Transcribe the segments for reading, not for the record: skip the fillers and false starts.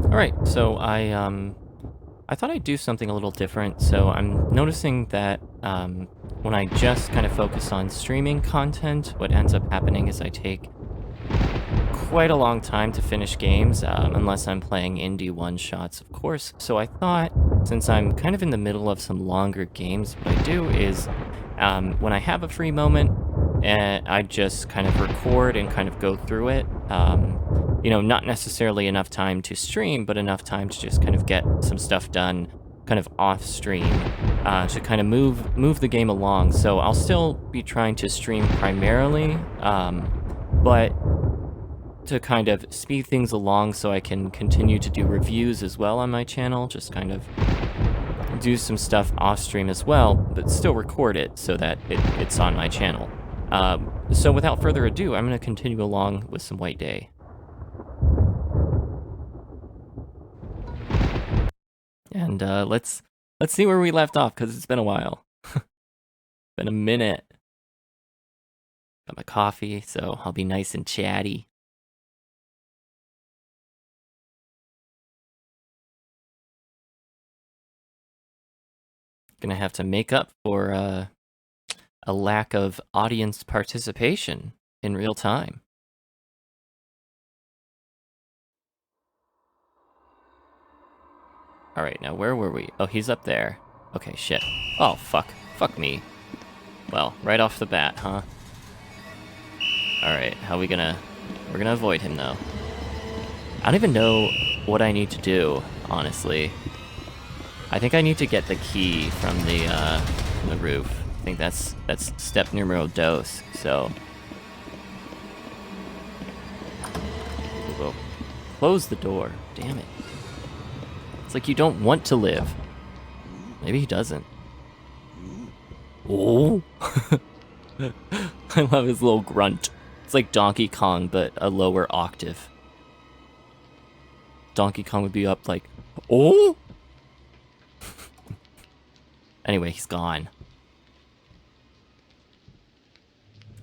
Alright, so I thought I'd do something a little different. So I'm noticing that when I just kind of focus on streaming content, what ends up happening is I take quite a long time to finish games, unless I'm playing indie one-shots, of course. So I thought, since I'm kind of in the middle of some longer games, what I do is when I have a free moment, I just kind of record and kind of go through it. Not necessarily enough time to stream, but enough time to just kind of get some stuff done kind of off stream to kind of move the game along. So I'll still be trying to stream primarily, but to kind of speed things along so I can continue to do reviews as well on my channel, just kind of do some stuff off stream as well, but still record it so that it's on my channel. So without further ado, I'm going to continue along with some White Day. And let's see where we left off, because it's been a while. Been a minute. Got my coffee, so I'll be nice and chatty. Gonna have to make up for a lack of audience participation in real time. Alright, now where were we? Oh, he's up there. Okay, shit. Oh, fuck. Fuck me. Well, right off the bat, huh? Alright, how we gonna... We're gonna avoid him, though. I don't even know what I need to do, honestly. I think I need to get the key from the roof. I think that's step numero dos, so... We'll close the door. Damn it. It's like you don't want to live. Maybe he doesn't. Oh! I love his little grunt. It's like Donkey Kong, but a lower octave. Donkey Kong would be up like, oh! Anyway, he's gone.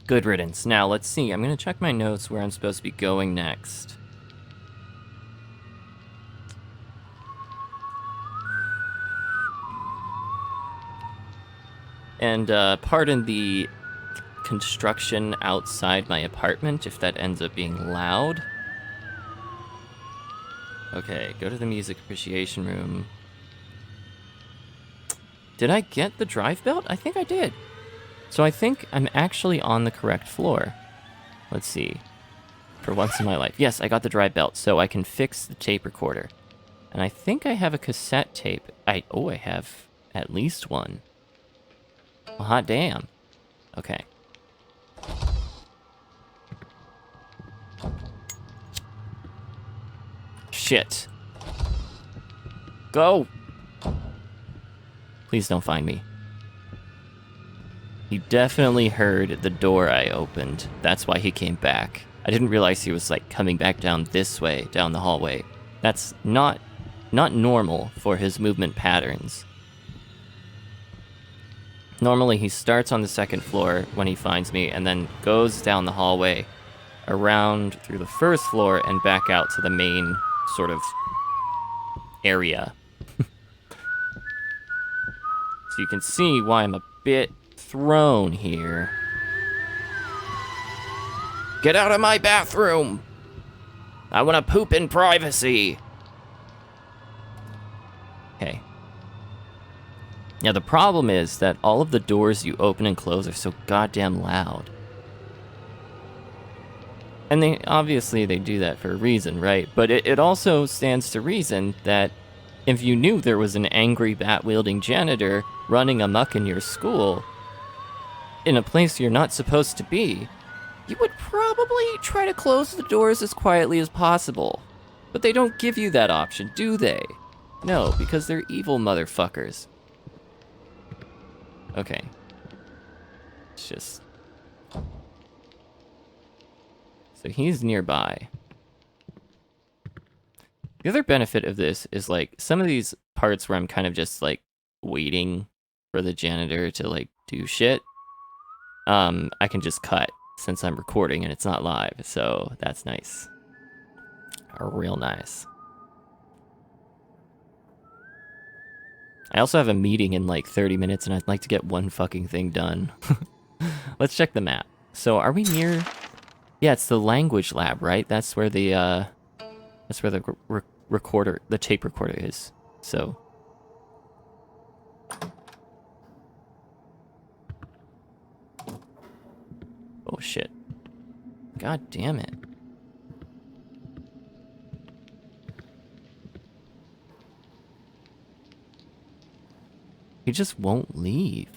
Good riddance. Now, let's see. I'm gonna check my notes where I'm supposed to be going next. And pardon the construction outside my apartment if that ends up being loud. Okay, go to the music appreciation room. Did I get the drive belt? I think I did. So I think I'm actually on the correct floor. Let's see. For once in my life. Yes, I got the drive belt, so I can fix the tape recorder. And I think I have a cassette tape. I have at least one. Well, hot damn. Okay. Shit. Go! Please don't find me. He definitely heard the door I opened. That's why he came back. I didn't realize he was, like, coming back down this way, down the hallway. That's not normal for his movement patterns. Normally, he starts on the second floor when he finds me, and then goes down the hallway, around through the first floor, and back out to the main sort of area. So you can see why I'm a bit thrown here. Get out of my bathroom! I want to poop in privacy! Okay. Now the problem is that all of the doors you open and close are so goddamn loud. And obviously they do that for a reason, right? But it also stands to reason that if you knew there was an angry bat-wielding janitor running amok in your school, in a place you're not supposed to be, you would probably try to close the doors as quietly as possible. But they don't give you that option, do they? No, because they're evil motherfuckers. Okay. It's just... So he's nearby. The other benefit of this is, like, some of these parts where I'm kind of just, like, waiting for the janitor to, like, do shit, I can just cut since I'm recording and it's not live, so that's nice. Real nice. I also have a meeting in like 30 minutes, and I'd like to get one fucking thing done. Let's check the map. So are we near... Yeah, it's the language lab, right? That's where the recorder, the tape recorder is. So... Oh, shit. God damn it. He just won't leave.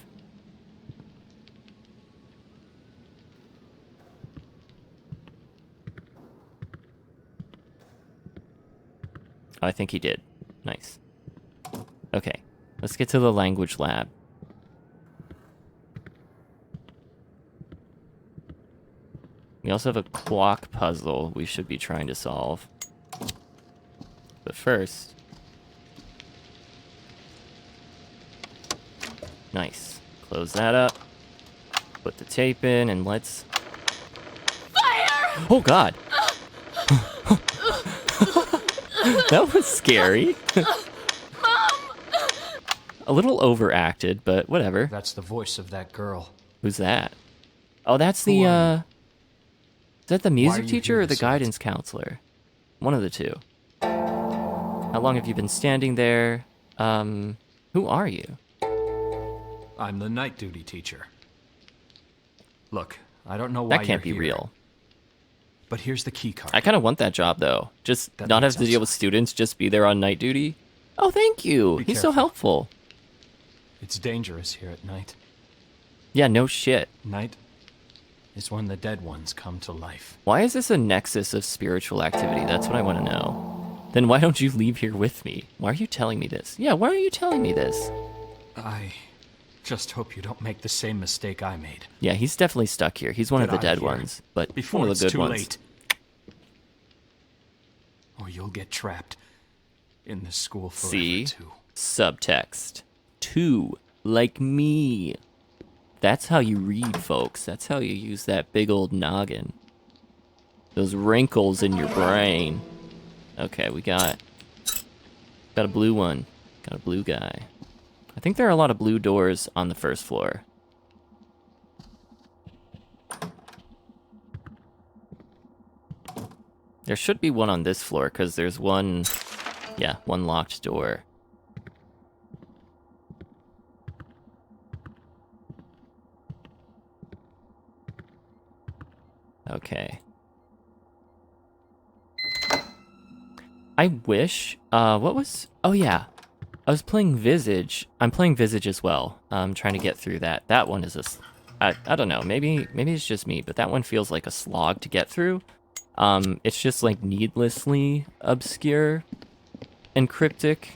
Oh, I think he did. Nice. Okay, let's get to the language lab. We also have a clock puzzle we should be trying to solve. But first... Nice. Close that up. Put the tape in, and let's... Fire! Oh, God! That was scary. Mom! A little overacted, but whatever. That's the voice of that girl. Who's that? Oh, that's Who the, are you? Is that the music you teacher here or the this late? guidance counselor? One of the two. How long have you been standing there? Who are you? I'm the night duty teacher. Look, I don't know why That can't be you're here, real. but here's the key card. I kind of want that job, though. Just That not have leads to deal with outside. students, just be there on night duty. Oh, thank you. Be He's so careful. helpful. It's dangerous here at night. Yeah, no shit. Night is when the dead ones come to life. Why is this a nexus of spiritual activity? That's what I want to know. Then why don't you leave here with me? Why are you telling me this? Yeah, why are you telling me this? I just hope you don't make the same mistake I made. Yeah, he's definitely stuck here. He's one of Get the outta dead here ones, but Before one of it's the good too ones. late. Or you'll get trapped in this school forever, See? too. Subtext. 2. Like me. That's how you read, folks. That's how you use that big old noggin. Those wrinkles in your brain. Okay, we got a blue one. Got a blue guy. I think there are a lot of blue doors on the first floor. There should be one on this floor, because there's one... Yeah, one locked door. Okay. I wish... what was... Oh, yeah. I was playing Visage. I'm playing Visage as well. I'm trying to get through that. That one is a... I don't know. Maybe it's just me, but that one feels like a slog to get through. It's just, like, needlessly obscure and cryptic.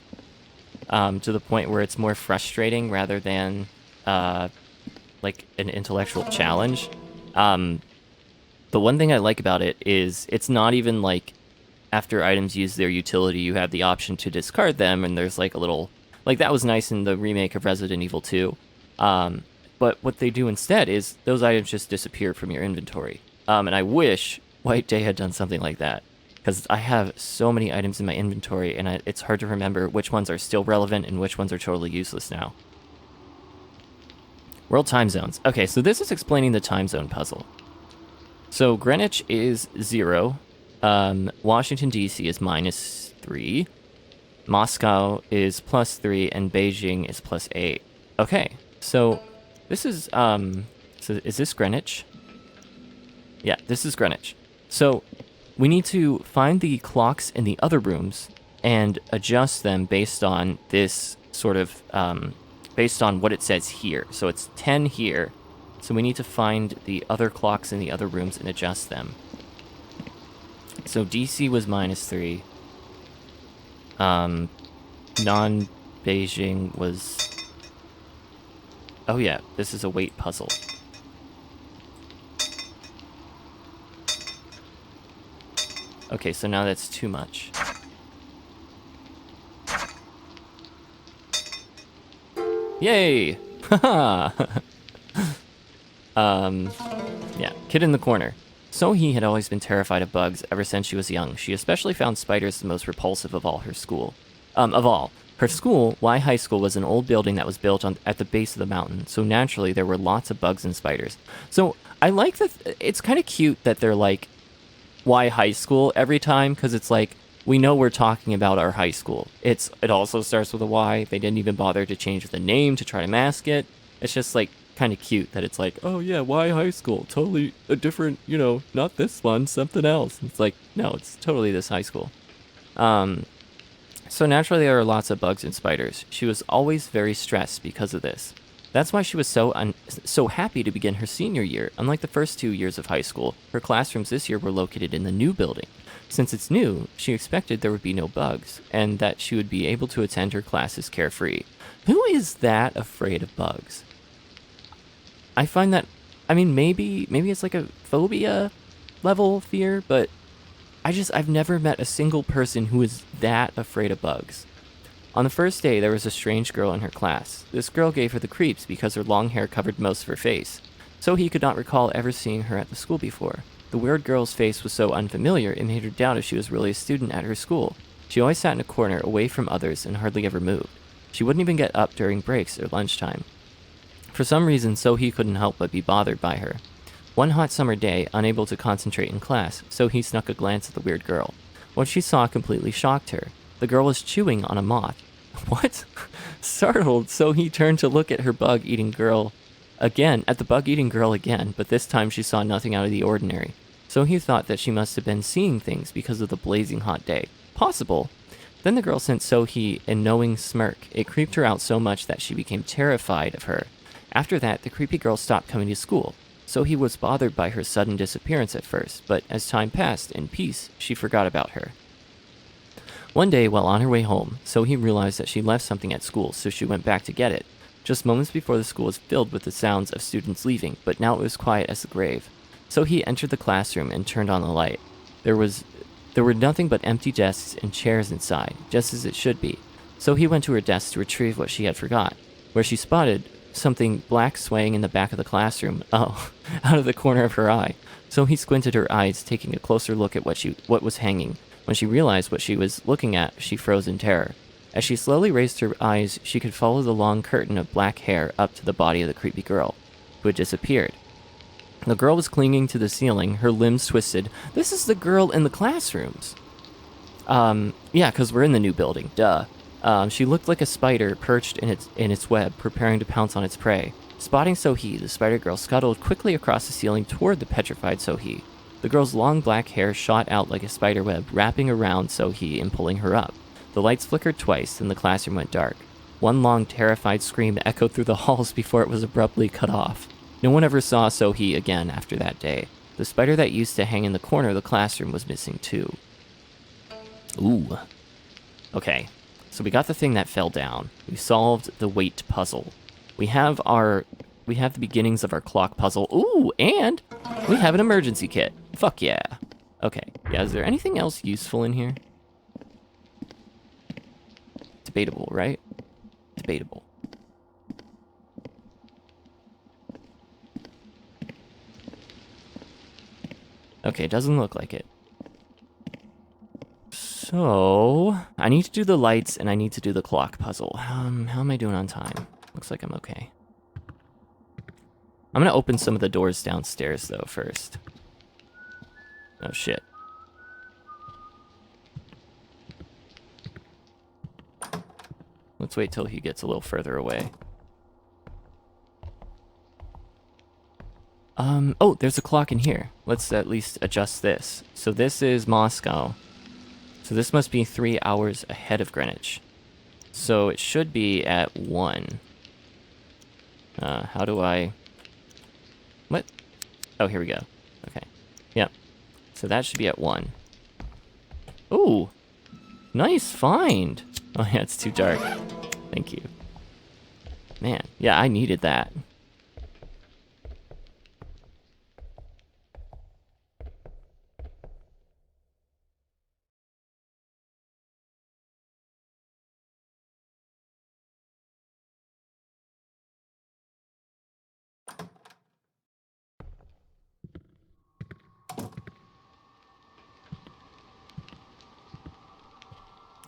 To the point where it's more frustrating rather than, like, an intellectual challenge. The one thing I like about it is it's not even, like... After items use their utility, you have the option to discard them, and there's like a little... Like, that was nice in the remake of Resident Evil 2. But what they do instead is those items just disappear from your inventory. And I wish White Day had done something like that. Because I have so many items in my inventory, and it's hard to remember which ones are still relevant and which ones are totally useless now. World time zones. Okay, so this is explaining the time zone puzzle. So Greenwich is 0. Washington, D.C. is -3. Moscow is +3, and Beijing is +8. Okay, so this is, so is this Greenwich? Yeah, this is Greenwich. So we need to find the clocks in the other rooms and adjust them based on this sort of, based on what it says here. So it's 10 here. So we need to find the other clocks in the other rooms and adjust them. So DC was -3. Non-Beijing was... Oh yeah, this is a weight puzzle. Okay, so now that's too much. Yay! Haha! Yeah, kid in the corner. So-hee had always been terrified of bugs ever since she was young. She especially found spiders the most repulsive of all her school. Of all. Her school, Y High School, was an old building that was built at the base of the mountain, so naturally there were lots of bugs and spiders. So I like that. It's kind of cute that they're like Y High School every time, because it's like we know we're talking about our high school. It also starts with a Y. They didn't even bother to change the name to try to mask it. It's just like kind of cute that it's like, oh yeah, Y High School, totally a different, not this one, something else. It's like, no, it's totally this high school. So naturally there are lots of bugs and spiders. She was always very stressed because of this. That's why she was so happy to begin her senior year. Unlike the first 2 years of high school, her classrooms this year were located in the new building. Since it's new, she expected there would be no bugs, and that she would be able to attend her classes carefree. Who is that afraid of bugs? I find that, I mean, maybe it's like a phobia level fear, but I've never met a single person who is that afraid of bugs. On the first day, there was a strange girl in her class. This girl gave her the creeps because her long hair covered most of her face. So he could not recall ever seeing her at the school before. The weird girl's face was so unfamiliar, it made her doubt if she was really a student at her school. She always sat in a corner, away from others, and hardly ever moved. She wouldn't even get up during breaks or lunchtime. For some reason, Sohee couldn't help but be bothered by her. One hot summer day, unable to concentrate in class, Sohee snuck a glance at the weird girl. What she saw completely shocked her. The girl was chewing on a moth. What? Startled, Sohee turned to look at her bug-eating girl again, but this time she saw nothing out of the ordinary. Sohee thought that she must have been seeing things because of the blazing hot day. Possible. Then the girl sent Sohee a knowing smirk. It creeped her out so much that she became terrified of her. After that, the creepy girl stopped coming to school. Sohee was bothered by her sudden disappearance at first, but as time passed, in peace, she forgot about her. One day, while on her way home, Sohee realized that she left something at school, so she went back to get it. Just moments before, the school was filled with the sounds of students leaving, but now it was quiet as the grave. Sohee entered the classroom and turned on the light. There were nothing but empty desks and chairs inside, just as it should be. Sohee went to her desk to retrieve what she had forgot, where she spotted something black swaying in the back of the classroom. Oh, out of the corner of her eye. Sohee squinted her eyes, taking a closer look at what was hanging. When she realized what she was looking at, she froze in terror. As she slowly raised her eyes, she could follow the long curtain of black hair up to the body of the creepy girl, who had disappeared. The girl was clinging to the ceiling, her limbs twisted. This is the girl in the classrooms. Yeah, because we're in the new building, duh. She looked like a spider perched in its web, preparing to pounce on its prey. Spotting Sohee, the spider girl scuttled quickly across the ceiling toward the petrified Sohee. The girl's long black hair shot out like a spider web, wrapping around Sohee and pulling her up. The lights flickered twice, and the classroom went dark. One long, terrified scream echoed through the halls before it was abruptly cut off. No one ever saw Sohee again after that day. The spider that used to hang in the corner of the classroom was missing too. Ooh. Okay, so we got the thing that fell down. We solved the weight puzzle. We have the beginnings of our clock puzzle. Ooh, and we have an emergency kit. Fuck yeah. Okay, yeah, is there anything else useful in here? Debatable, right? Debatable. Okay, doesn't look like it. So, I need to do the lights and I need to do the clock puzzle. How am I doing on time? Looks like I'm okay. I'm gonna open some of the doors downstairs though first. Oh shit. Let's wait till he gets a little further away. Oh, there's a clock in here. Let's at least adjust this. So this is Moscow. So this must be 3 hours ahead of Greenwich. So it should be at 1. How do I... What? Oh, here we go. Okay. Yep. So that should be at 1. Ooh! Nice find! Oh yeah, it's too dark. Thank you. Man, yeah, I needed that.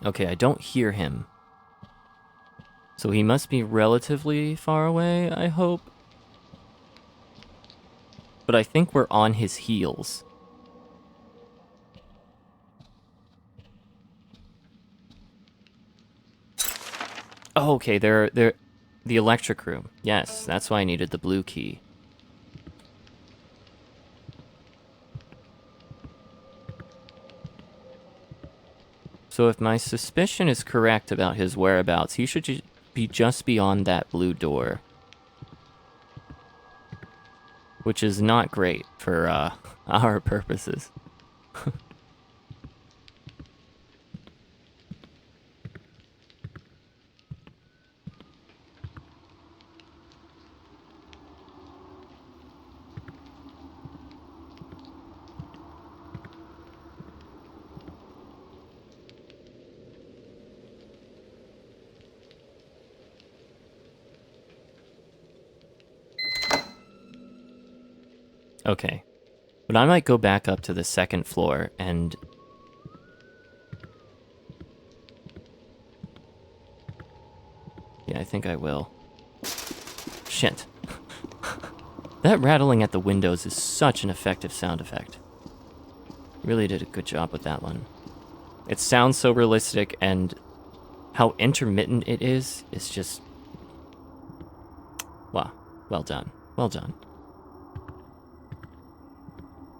Okay, I don't hear him. So he must be relatively far away, I hope. But I think we're on his heels. Oh, okay, they're the electric room. Yes, that's why I needed the blue key. So if my suspicion is correct about his whereabouts, he should be just beyond that blue door. Which is not great for our purposes. Okay. But I might go back up to the second floor and... Yeah, I think I will. Shit. That rattling at the windows is such an effective sound effect. Really did a good job with that one. It sounds so realistic, and how intermittent it is just... Wow. Well done. Well done.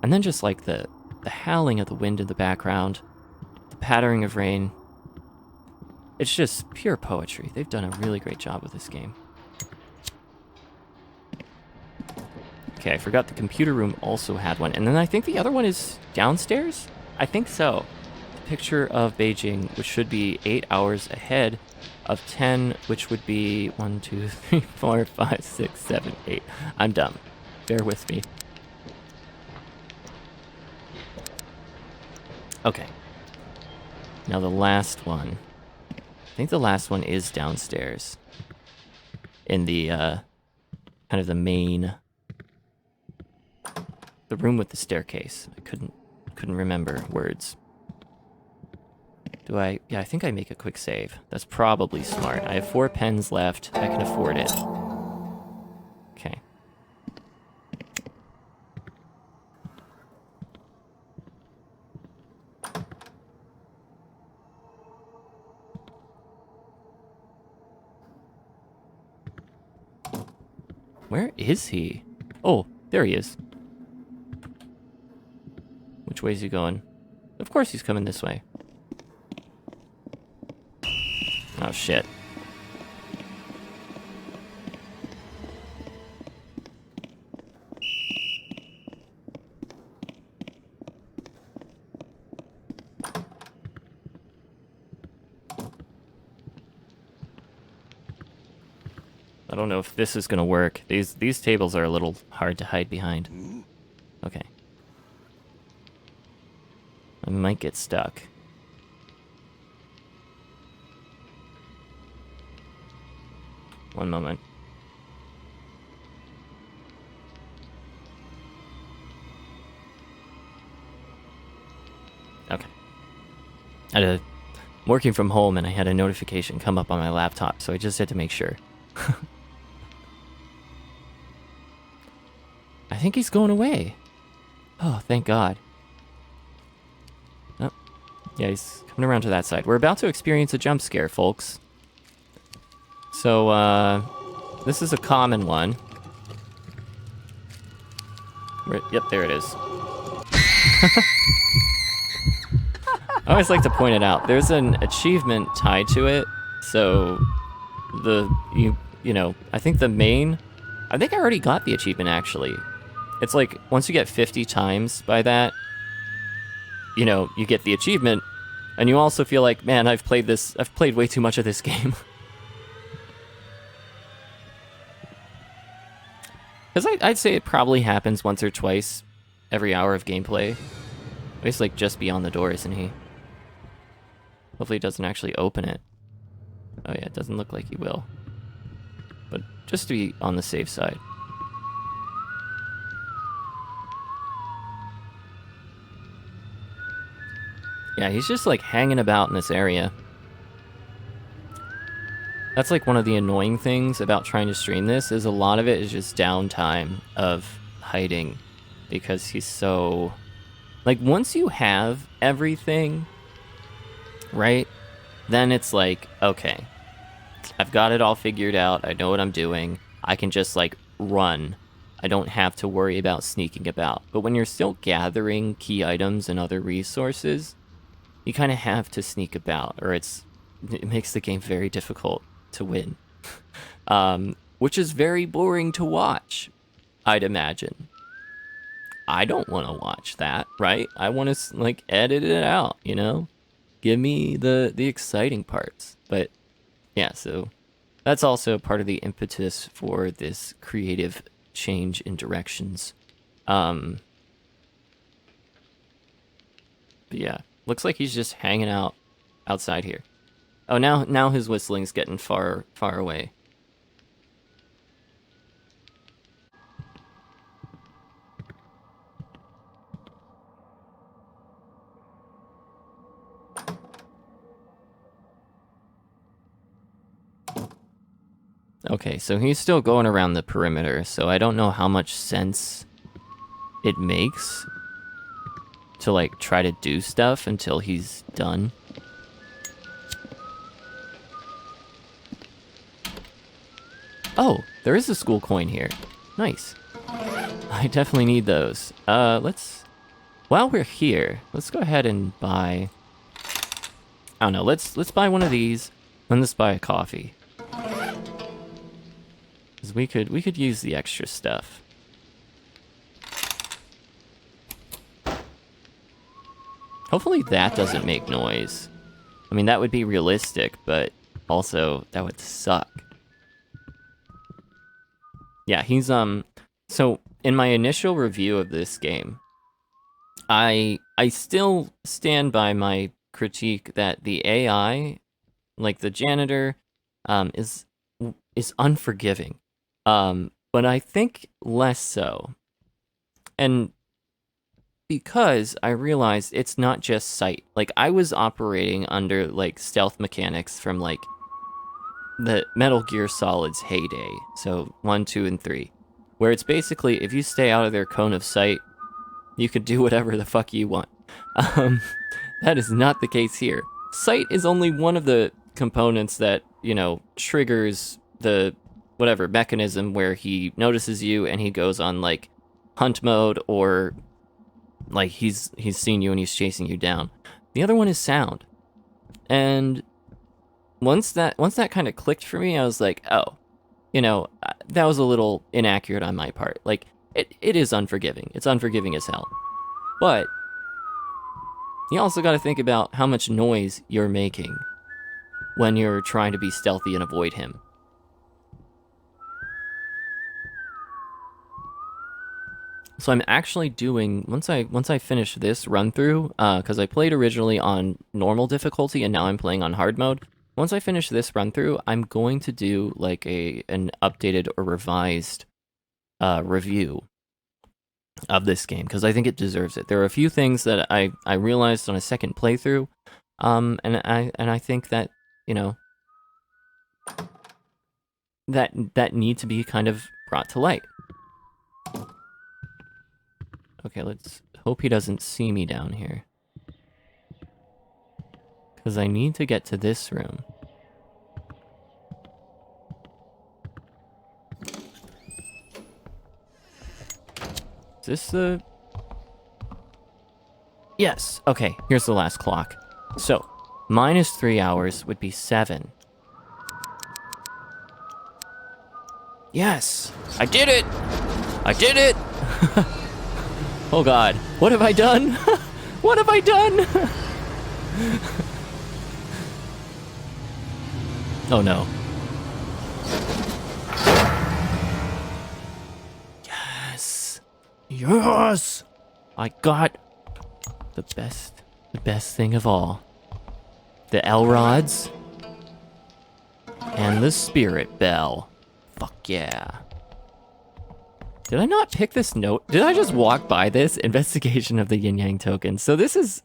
And then just like the howling of the wind in the background, the pattering of rain. It's just pure poetry. They've done a really great job with this game. Okay, I forgot the computer room also had one. And then I think the other one is downstairs? I think so. The picture of Beijing, which should be 8 hours ahead of 10, which would be 1, 2, 3, 4, 5, 6, 7, 8. I'm dumb. Bear with me. Okay. Now the last one. I think the last one is downstairs. In the, kind of the main... The room with the staircase. I couldn't remember words. Do I... Yeah, I think I make a quick save. That's probably smart. I have 4 pens left. I can afford it. Okay. Where is he? Oh, there he is. Which way is he going? Of course he's coming this way. Oh, shit. I don't know if this is gonna work. These tables are a little hard to hide behind. Okay. I might get stuck. One moment. Okay. I'm working from home and I had a notification come up on my laptop, so I just had to make sure. I think he's going away. Oh, thank God. Oh, yeah, he's coming around to that side. We're about to experience a jump scare, folks. So, this is a common one. Yep, there it is. I always like to point it out. There's an achievement tied to it. So, you know, I think I think I already got the achievement, actually. It's like, once you get 50 times by that, you know, you get the achievement, and you also feel like, man, I've played way too much of this game. Because I'd say it probably happens once or twice every hour of gameplay. He's like just beyond the door, isn't he? Hopefully he doesn't actually open it. Oh yeah, it doesn't look like he will. But just to be on the safe side. Yeah, he's just like hanging about in this area. That's like one of the annoying things about trying to stream this, is a lot of it is just downtime of hiding, because he's so... Like, once you have everything, right, then it's like, okay, I've got it all figured out, I know what I'm doing, I can just, like, run. I don't have to worry about sneaking about. But when you're still gathering key items and other resources, you kind of have to sneak about, or it makes the game very difficult to win. Which is very boring to watch, I'd imagine. I don't want to watch that, right? I want to, like, edit it out, you know? Give me the exciting parts. But, yeah, so that's also part of the impetus for this creative change in directions. But yeah, looks like he's just hanging out outside here. Oh, now his whistling's getting far away. Okay, so he's still going around the perimeter, so I don't know how much sense it makes to, like, try to do stuff until he's done. Oh, there is a school coin here. Nice. I definitely need those. While we're here, let's go ahead and buy... I don't know, let's buy one of these, and let's buy a coffee. Because we could use the extra stuff. Hopefully that doesn't make noise. I mean, that would be realistic, but also that would suck. Yeah, he's so in my initial review of this game, I still stand by my critique that the AI, like the janitor, is unforgiving. But I think less so. And because I realized it's not just sight. Like, I was operating under, like, stealth mechanics from, like, the Metal Gear Solid's heyday. So 1, 2, and 3. Where it's basically, if you stay out of their cone of sight, you could do whatever the fuck you want. That is not the case here. Sight is only one of the components that, you know, triggers the whatever mechanism where he notices you and he goes on, like, hunt mode, or like he's seen you and he's chasing you down. The other one is sound. And once that kind of clicked for me, I was like, oh, you know, that was a little inaccurate on my part. Like, it is unforgiving. It's unforgiving as hell. But you also got to think about how much noise you're making when you're trying to be stealthy and avoid him. So I'm actually doing, once I finish this run through, because I played originally on normal difficulty and now I'm playing on hard mode. Once I finish this run through, I'm going to do like an updated or revised review of this game, because I think it deserves it. There are a few things that I realized on a second playthrough, and I think that, you know, that need to be kind of brought to light. Okay, let's hope he doesn't see me down here. Because I need to get to this room. Is this the... Yes, okay, here's the last clock. So, minus 3 hours would be 7. Yes! I did it! I did it! Oh god, what have I done? What have I done? Oh no. Yes! Yes! I got the best thing of all. The L-Rods and the Spirit Bell. Fuck yeah. Did I not pick this note? Did I just walk by this? Investigation of the Yin Yang token. So this is...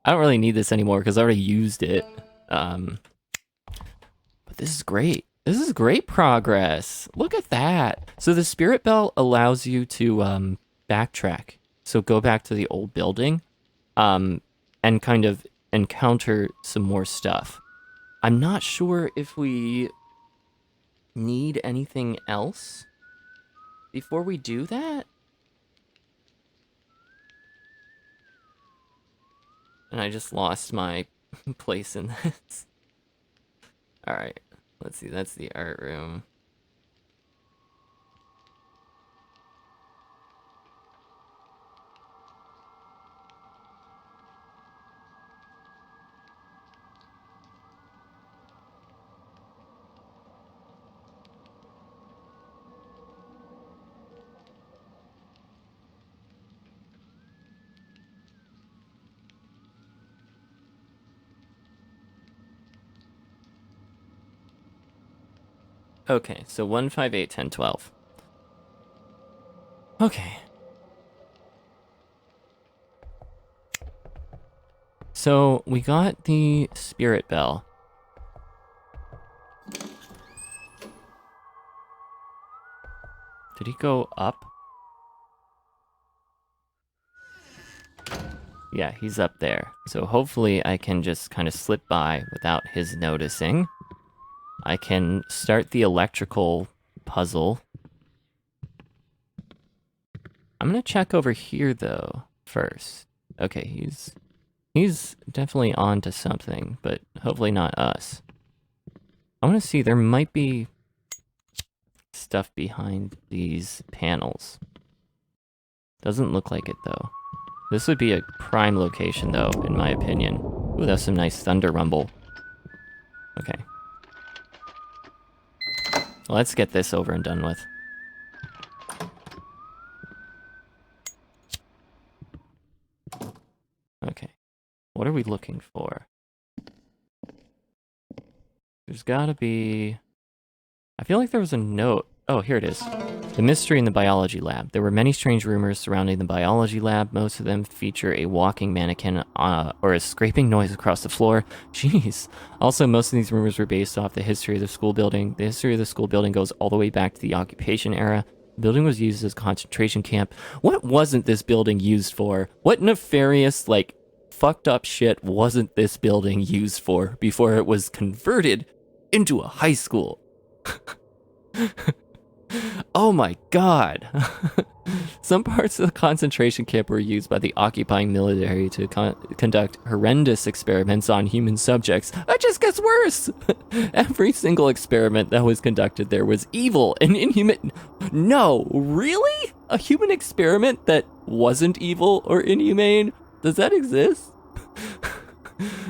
I don't really need this anymore because I already used it. But this is great. This is great progress. Look at that. So the spirit bell allows you to backtrack. So go back to the old building and kind of encounter some more stuff. I'm not sure if we need anything else before we do that. And I just lost my place in this. All right, let's see. That's the art room. Okay, so 1, 5, 8, 10, 12. Okay. So we got the spirit bell. Did he go up? Yeah, he's up there. So hopefully I can just kind of slip by without his noticing. I can start the electrical puzzle. I'm gonna check over here though first. Okay, he's definitely on to something, but hopefully not us. I want to see, there might be stuff behind these panels. Doesn't look like it though. This would be a prime location though, in my opinion. Ooh, that's some nice thunder rumble. Okay. Let's get this over and done with. Okay. What are we looking for? There's gotta be... I feel like there was a note. Oh, here it is. The mystery in the biology lab. There were many strange rumors surrounding the biology lab. Most of them feature a walking mannequin or a scraping noise across the floor. Jeez. Also, most of these rumors were based off the history of the school building. The history of the school building goes all the way back to the occupation era. The building was used as a concentration camp. What wasn't this building used for? What nefarious, like, fucked up shit wasn't this building used for before it was converted into a high school? Oh my god. Some parts of the concentration camp were used by the occupying military to conduct horrendous experiments on human subjects. That just gets worse. Every single experiment that was conducted there was evil and inhuman. No, really? A human experiment that wasn't evil or inhumane? Does that exist?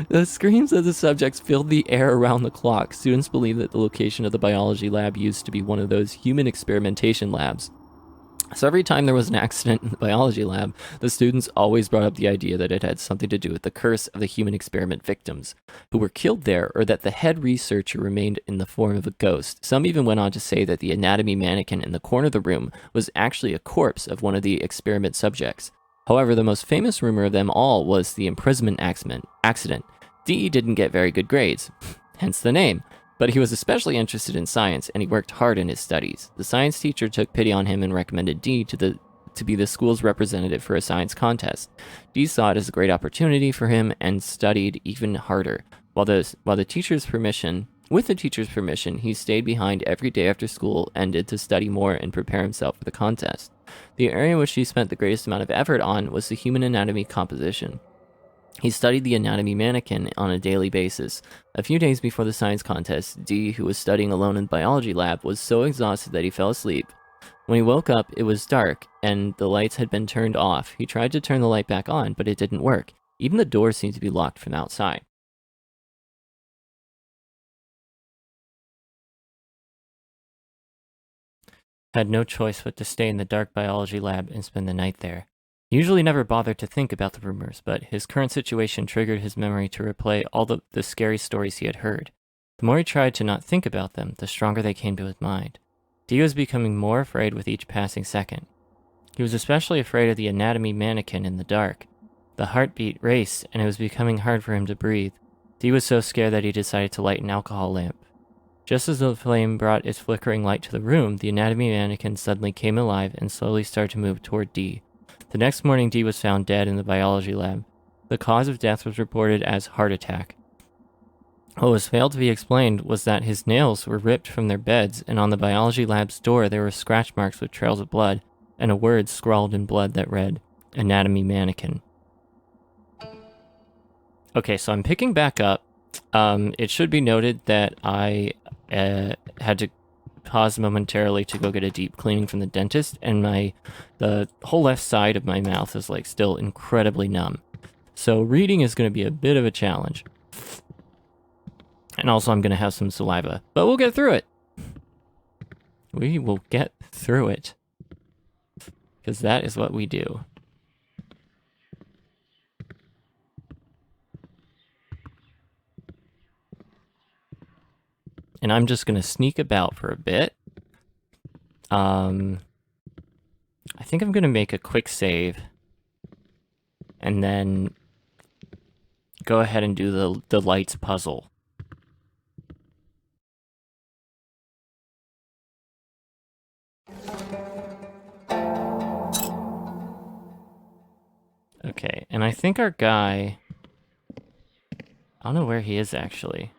The screams of the subjects filled the air around the clock. Students believe that the location of the biology lab used to be one of those human experimentation labs. So every time there was an accident in the biology lab, the students always brought up the idea that it had something to do with the curse of the human experiment victims who were killed there, or that the head researcher remained in the form of a ghost. Some even went on to say that the anatomy mannequin in the corner of the room was actually a corpse of one of the experiment subjects. However, the most famous rumor of them all was the imprisonment accident. Dee didn't get very good grades, hence the name, but he was especially interested in science, and he worked hard in his studies. The science teacher took pity on him and recommended Dee to be the school's representative for a science contest. Dee saw it as a great opportunity for him and studied even harder. With the teacher's permission, he stayed behind every day after school ended to study more and prepare himself for the contest. The area in which he spent the greatest amount of effort on was the human anatomy composition. He studied the anatomy mannequin on a daily basis. A few days before the science contest, Dee, who was studying alone in the biology lab, was so exhausted that he fell asleep. When he woke up, it was dark, and the lights had been turned off. He tried to turn the light back on, but it didn't work. Even the door seemed to be locked from outside. Had no choice but to stay in the dark biology lab and spend the night there. He usually never bothered to think about the rumors, but his current situation triggered his memory to replay all the scary stories he had heard. The more he tried to not think about them, the stronger they came to his mind. Dee was becoming more afraid with each passing second. He was especially afraid of the anatomy mannequin in the dark. The heartbeat raced, and it was becoming hard for him to breathe. Dee was so scared that he decided to light an alcohol lamp. Just as the flame brought its flickering light to the room, the anatomy mannequin suddenly came alive and slowly started to move toward Dee. The next morning, Dee was found dead in the biology lab. The cause of death was reported as heart attack. What was failed to be explained was that his nails were ripped from their beds, and on the biology lab's door there were scratch marks with trails of blood, and a word scrawled in blood that read, Anatomy Mannequin. Okay, so I'm picking back up. It should be noted that I had to pause momentarily to go get a deep cleaning from the dentist, and the whole left side of my mouth is like still incredibly numb. So reading is going to be a bit of a challenge. And also I'm going to have some saliva, but we'll get through it. We will get through it. Because that is what we do. And I'm just going to sneak about for a bit. I think I'm going to make a quick save. And then go ahead and do the lights puzzle. Okay, and I think our guy... I don't know where he is, actually.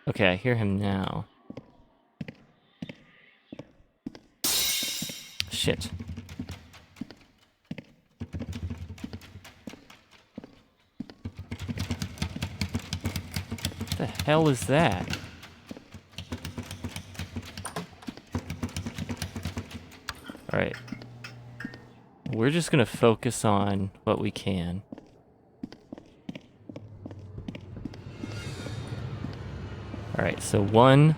Okay, I hear him now. Shit. What the hell is that? Alright. We're just gonna focus on what we can. Alright, so 1.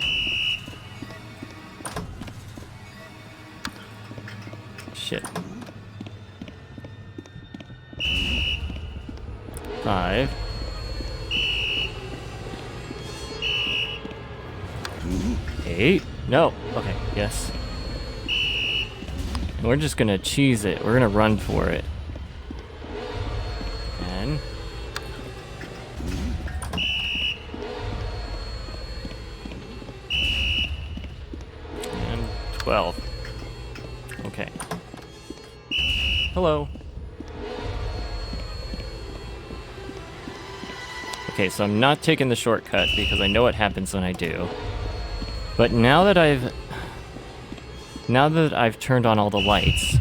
Shit. 5. 8. No. Okay, yes. And we're just gonna cheese it. We're gonna run for it. 10. And 12. Okay. Hello. Okay, so I'm not taking the shortcut because I know what happens when I do. But now that I've turned on all the lights.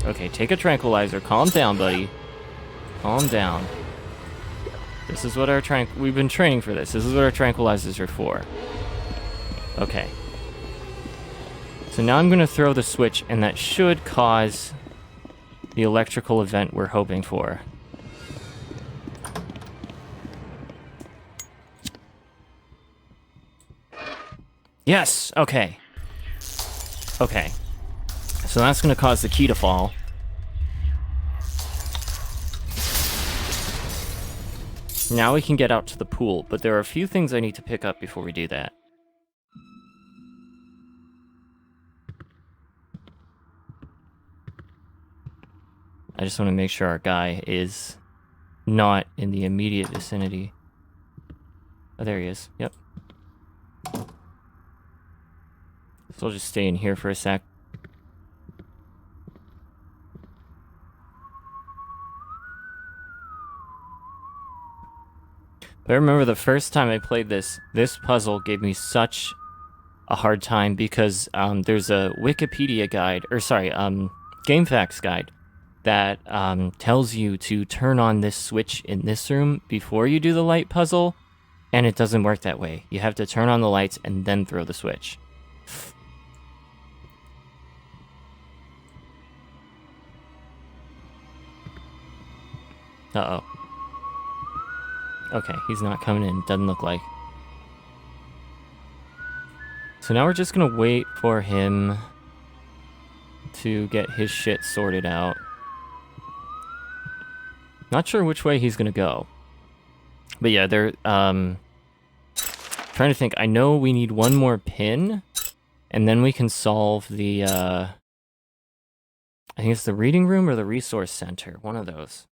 Okay, take a tranquilizer. Calm down, buddy. Calm down. This is what we've been training for this. This is what our tranquilizers are for. Okay. So now I'm going to throw the switch, and that should cause the electrical event we're hoping for. Yes! Okay. Okay. So that's going to cause the key to fall. Now we can get out to the pool, but there are a few things I need to pick up before we do that. I just want to make sure our guy is not in the immediate vicinity. Oh, there he is. Yep. So I'll just stay in here for a sec. But I remember the first time I played this puzzle gave me such a hard time because there's a Wikipedia guide, or sorry, GameFAQs guide that tells you to turn on this switch in this room before you do the light puzzle, and it doesn't work that way. You have to turn on the lights and then throw the switch. Uh-oh. Okay, he's not coming in, doesn't look like. So now we're just gonna wait for him to get his shit sorted out. Not sure which way he's gonna go. But yeah, they're, trying to think. I know we need one more pin, and then we can solve the, I think it's the reading room or the resource center, one of those.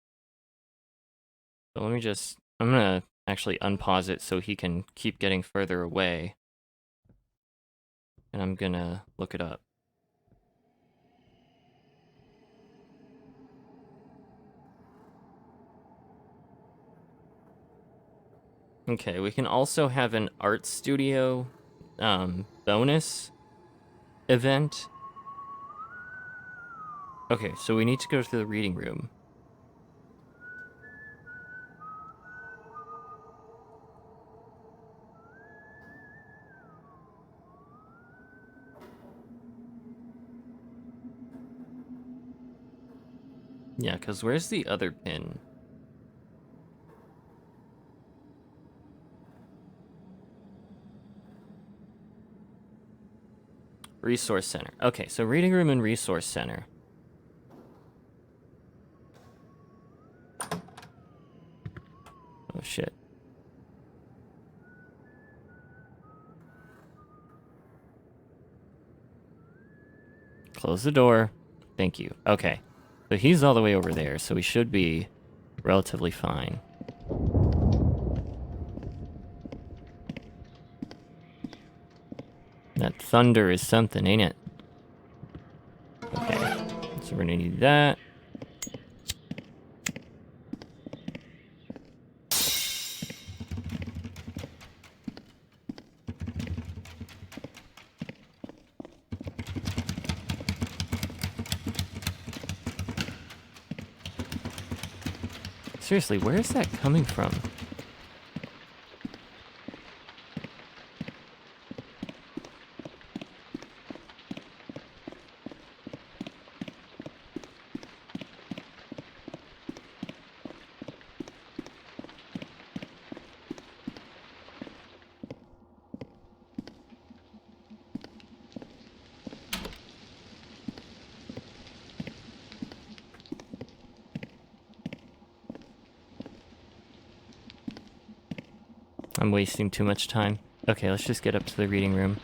So let me just, I'm gonna actually unpause it so he can keep getting further away. And I'm gonna look it up. Okay, we can also have an art studio bonus event. Okay, so we need to go to the reading room. Yeah, because where's the other pin? Resource center. Okay, so reading room and resource center. Oh, shit. Close the door. Thank you. Okay. So he's all the way over there, so we should be relatively fine. That thunder is something, ain't it? Okay. So we're gonna need that. Seriously, where is that coming from? I'm wasting too much time. Okay, let's just get up to the reading room.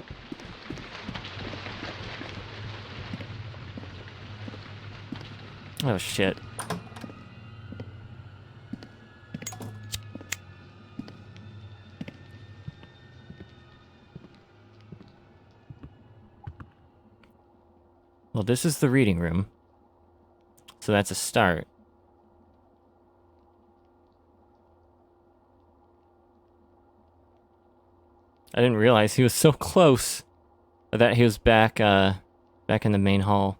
Oh, shit. Well, this is the reading room. So that's a start. I didn't realize he was so close. Or that he was back in the main hall.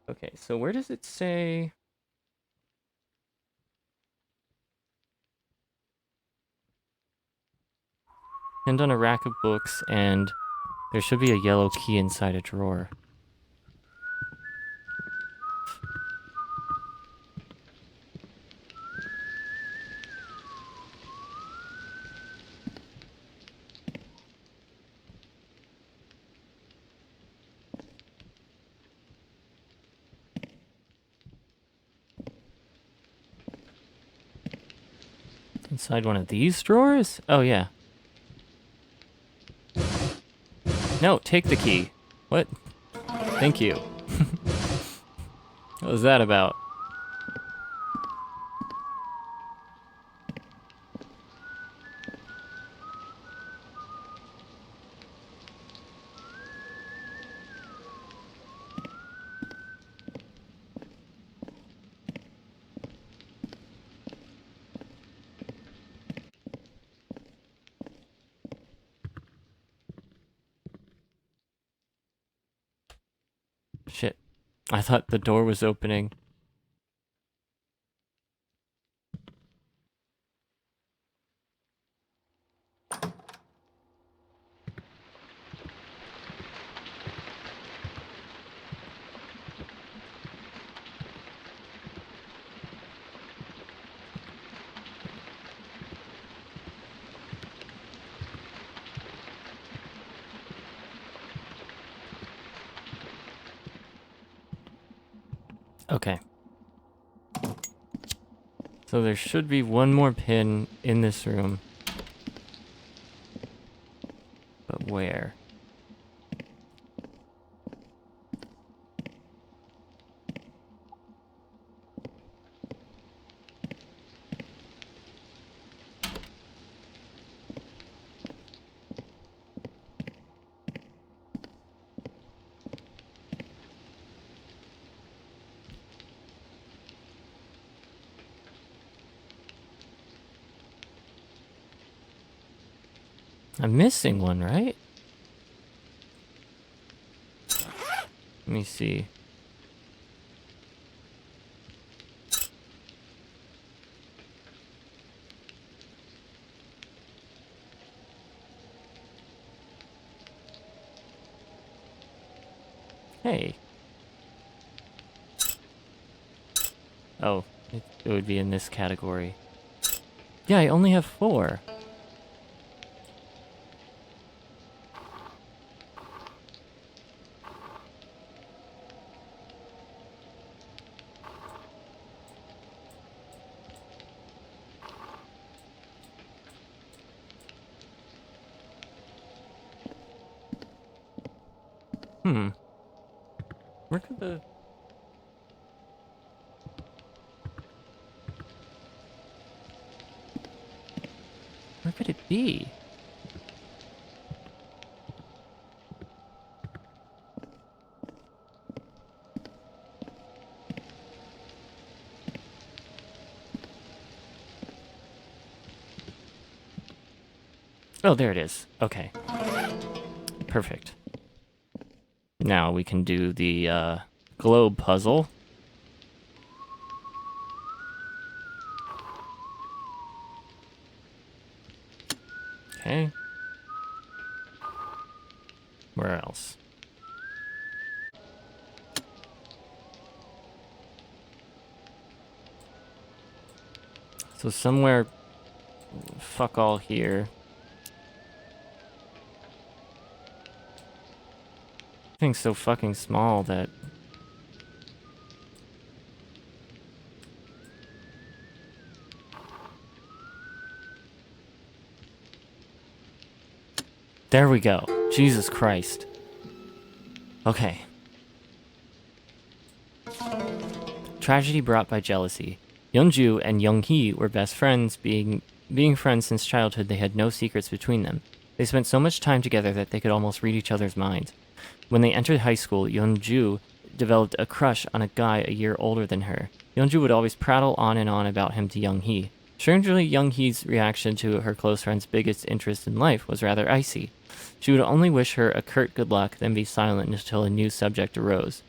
Okay, so where does it say? Pinned on a rack of books, and there should be a yellow key inside a drawer. Inside one of these drawers? Oh, yeah. No, take the key. What? Thank you. What was that about? Shit. I thought the door was opening. Okay. So there should be one more pin in this room. But where? I'm missing one, right? Let me see. Hey. Oh, it would be in this category. Yeah, I only have 4. Hmm. Where could the... Where could it be? Oh, there it is. Okay. Perfect. Now we can do the globe puzzle. Okay. Where else? So somewhere... Fuck all here. Thing's so fucking small that... There we go. Jesus Christ. Okay. Tragedy brought by jealousy. Yeonju and Younghee were best friends. Being friends since childhood, they had no secrets between them. They spent so much time together that they could almost read each other's minds. When they entered high school, Yeonju developed a crush on a guy a year older than her. Yeonju would always prattle on and on about him to Younghee. Strangely, Younghee's reaction to her close friend's biggest interest in life was rather icy. She would only wish her a curt good luck, then be silent until a new subject arose.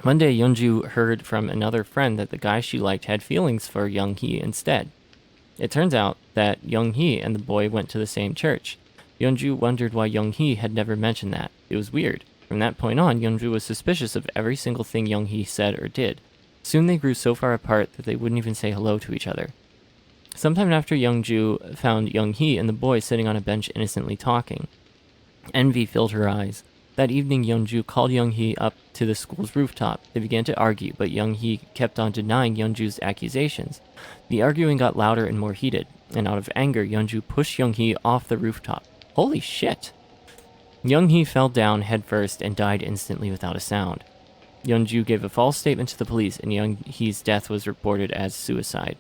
One day, Yeonju heard from another friend that the guy she liked had feelings for Younghee instead. It turns out that Younghee and the boy went to the same church. Yeonju wondered why Younghee had never mentioned that. It was weird. From that point on, Yeonju was suspicious of every single thing Younghee said or did. Soon they grew so far apart that they wouldn't even say hello to each other. Sometime after, Yeonju found Younghee and the boy sitting on a bench innocently talking. Envy filled her eyes. That evening, Yeonju called Younghee up to the school's rooftop. They began to argue, but Younghee kept on denying Yeonju's accusations. The arguing got louder and more heated, and out of anger, Yeonju pushed Younghee off the rooftop. Holy shit! Younghee fell down headfirst and died instantly without a sound. Yeonju gave a false statement to the police, and Younghee's death was reported as suicide.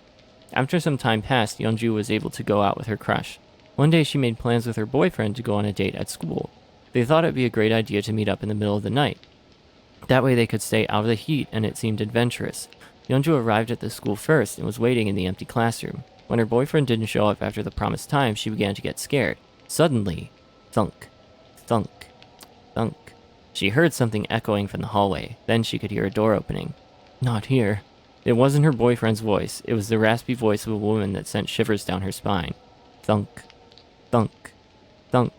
After some time passed, Yeonju was able to go out with her crush. One day, she made plans with her boyfriend to go on a date at school. They thought it would be a great idea to meet up in the middle of the night. That way they could stay out of the heat, and it seemed adventurous. Yeonju arrived at the school first and was waiting in the empty classroom. When her boyfriend didn't show up after the promised time, she began to get scared. Suddenly, thunk, thunk, thunk. She heard something echoing from the hallway. Then she could hear a door opening. Not here. It wasn't her boyfriend's voice. It was the raspy voice of a woman that sent shivers down her spine. Thunk, thunk, thunk.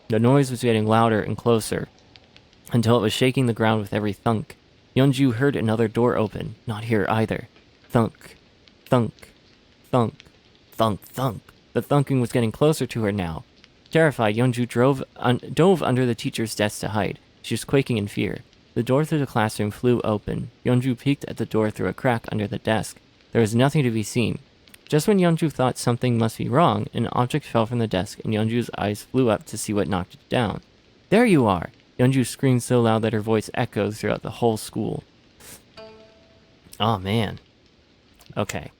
The noise was getting louder and closer, until it was shaking the ground with every thunk. Yeonju heard another door open. Not here either. Thunk, thunk, thunk, thunk, thunk. The thunking was getting closer to her now. Terrified, Yeonju dove under the teacher's desk to hide. She was quaking in fear. The door through the classroom flew open. Yeonju peeked at the door through a crack under the desk. There was nothing to be seen. Just when Yeonju thought something must be wrong, an object fell from the desk, and Yeonju's eyes flew up to see what knocked it down. There you are! Yeonju screamed so loud that her voice echoed throughout the whole school. Oh, man. Okay.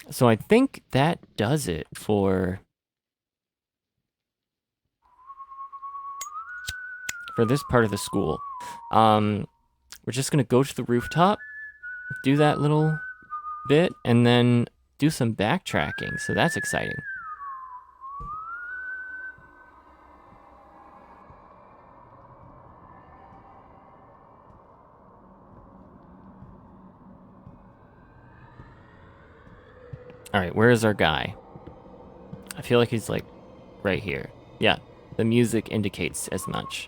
So I think that does it for this part of the school. We're just gonna go to the rooftop, do that little bit, and then do some backtracking, so that's exciting. Alright, where is our guy? I feel like he's like right here. Yeah, the music indicates as much.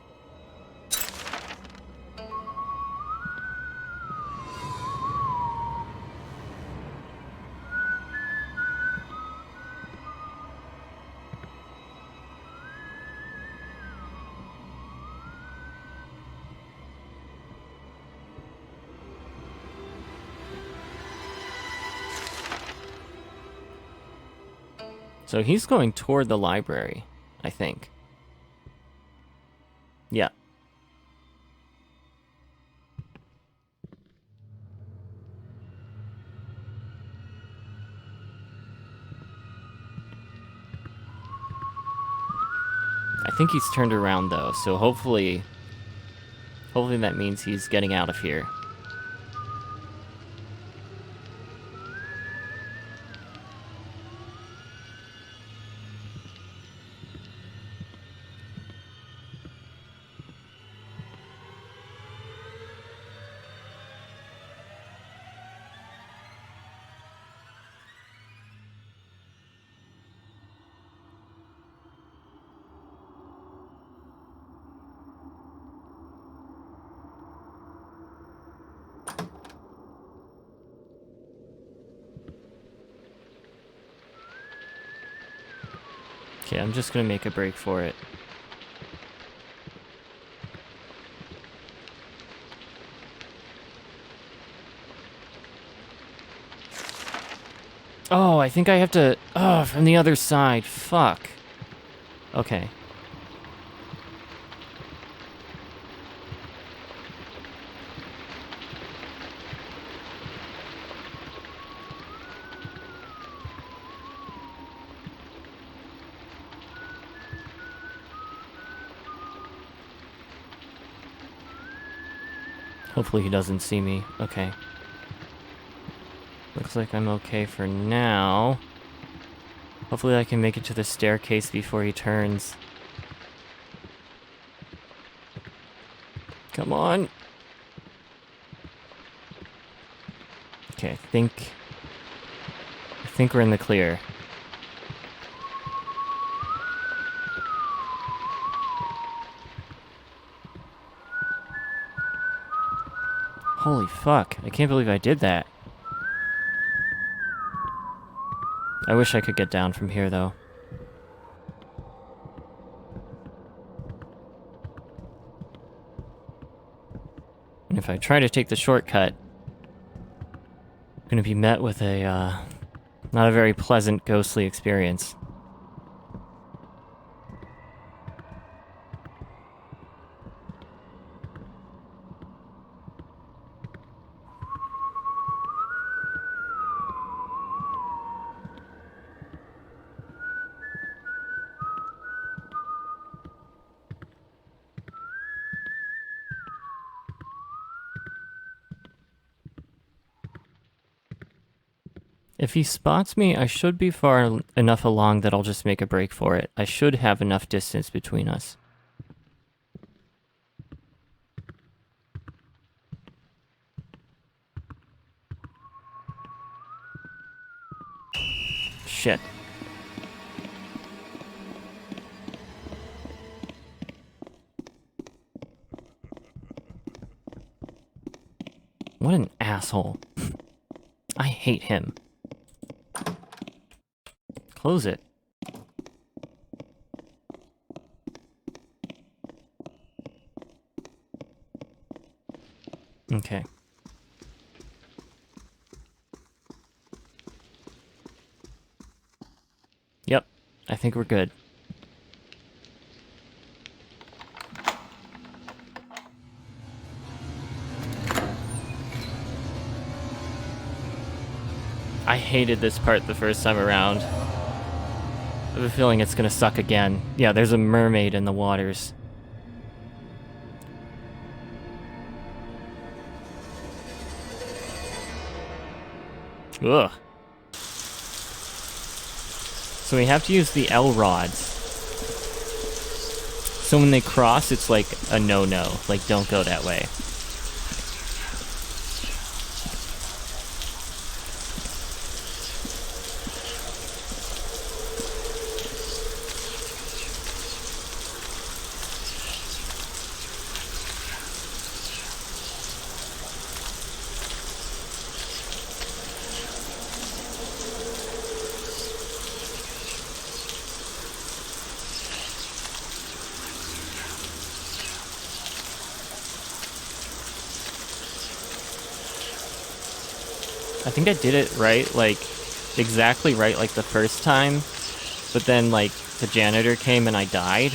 So he's going toward the library, I think. Yeah. I think he's turned around though, so hopefully that means he's getting out of here. Okay, I'm just gonna make a break for it. Oh, I think I have to... Oh, from the other side. Fuck. Okay. Hopefully he doesn't see me. Okay. Looks like I'm okay for now. Hopefully I can make it to the staircase before he turns. Come on. Okay, I think we're in the clear. Holy fuck, I can't believe I did that. I wish I could get down from here, though. And if I try to take the shortcut, I'm gonna be met with a, not a very pleasant, ghostly experience. If he spots me, I should be far enough along that I'll just make a break for it. I should have enough distance between us. Shit. What an asshole. I hate him. Close it. Okay. Yep, I think we're good. I hated this part the first time around. I have a feeling it's gonna suck again. Yeah, there's a mermaid in the waters. Ugh. So we have to use the L rods. So when they cross, it's like a no-no. Like, don't go that way. I think I did it right, like, exactly right, like, the first time. But then, like, the janitor came and I died.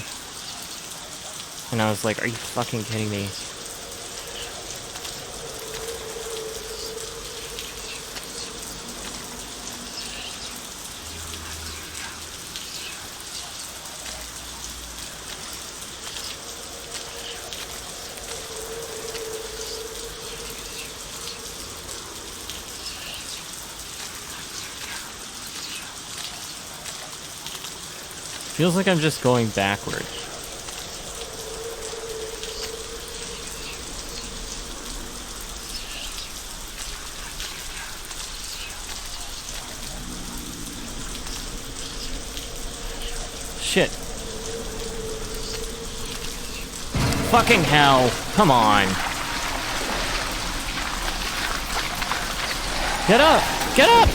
And I was like, are you fucking kidding me? Feels like I'm just going backward. Shit. Fucking hell. Come on. Get up! Get up!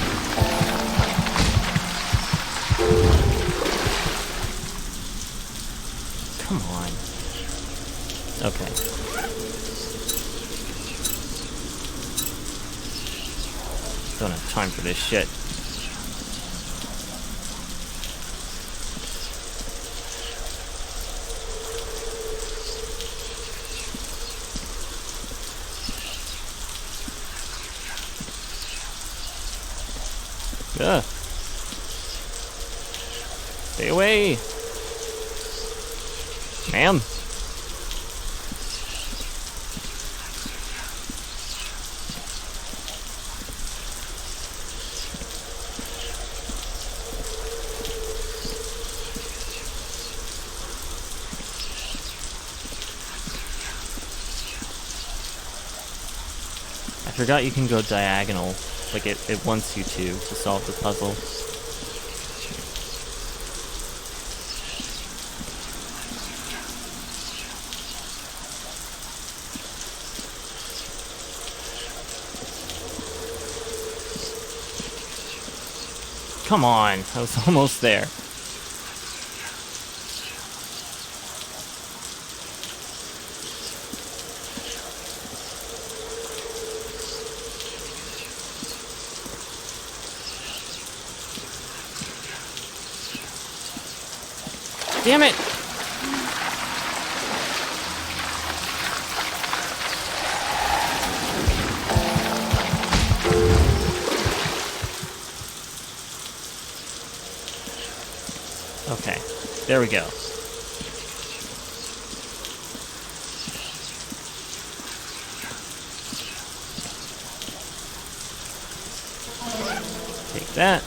Come on. Okay. Don't have time for this shit. Ugh. Stay away. Ma'am. I forgot you can go diagonal. Like it wants you to solve the puzzle. Come on, I was almost there. Damn it! Okay, there we go. Take that.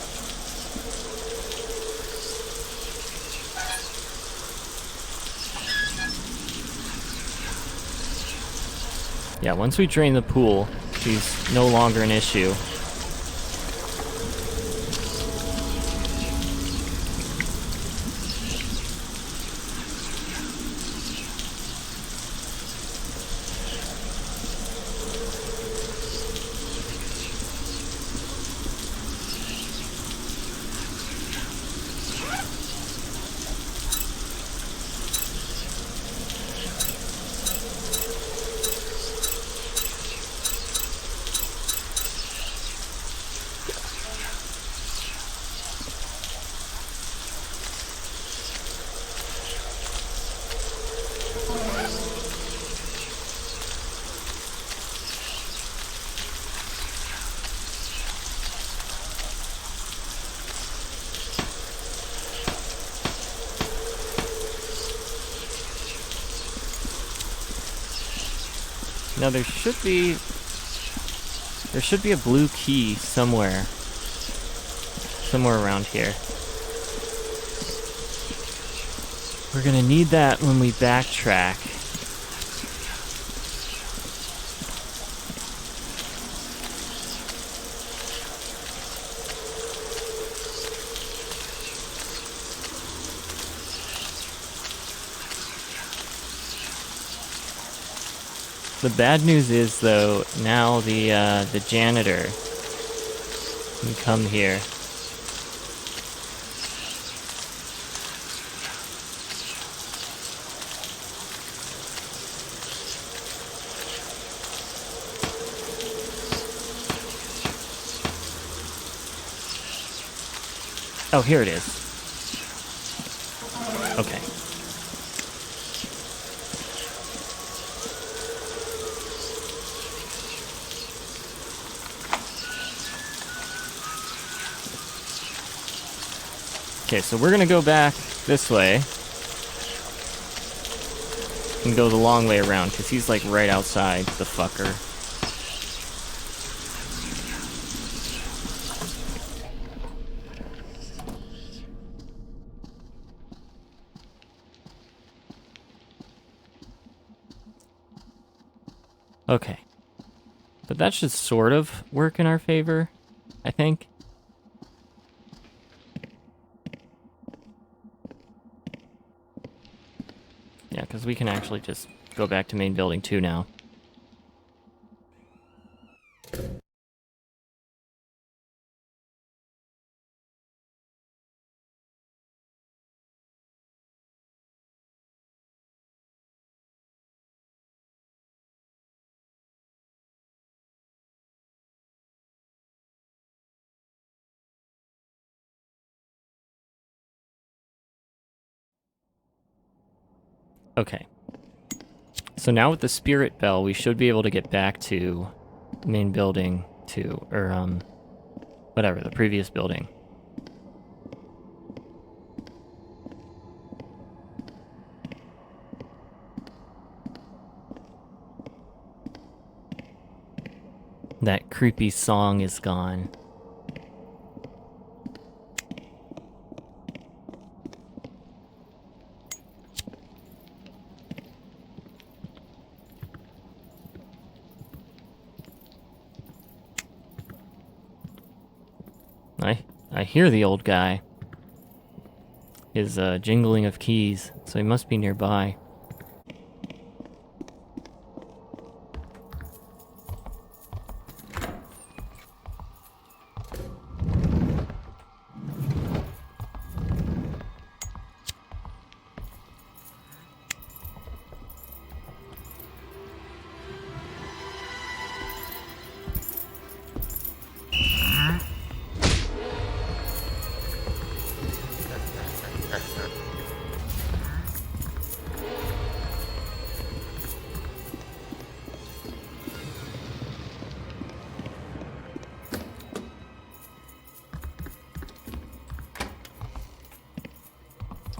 Yeah, once we drain the pool, she's no longer an issue. Now there should be a blue key somewhere around here. We're gonna need that when we backtrack. The bad news is, though, now the janitor can come here. Oh, here it is. Okay. Okay, so we're gonna go back this way. And go the long way around, because he's like right outside, the fucker. Okay. But that should sort of work in our favor, I think. Yeah, because we can actually just go back to main building 2 now. Okay. So now with the spirit bell, we should be able to get back to main building 2, or whatever, the previous building. That creepy song is gone. I hear the old guy. His jingling of keys, so he must be nearby.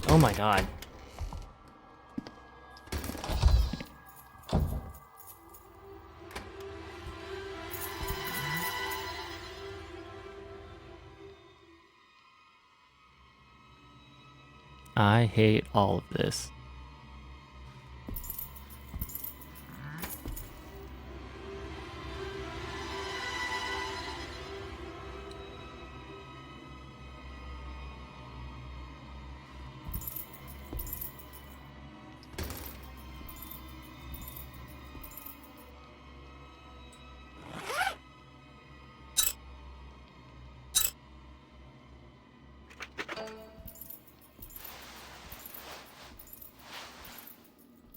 Oh my god. I hate all of this.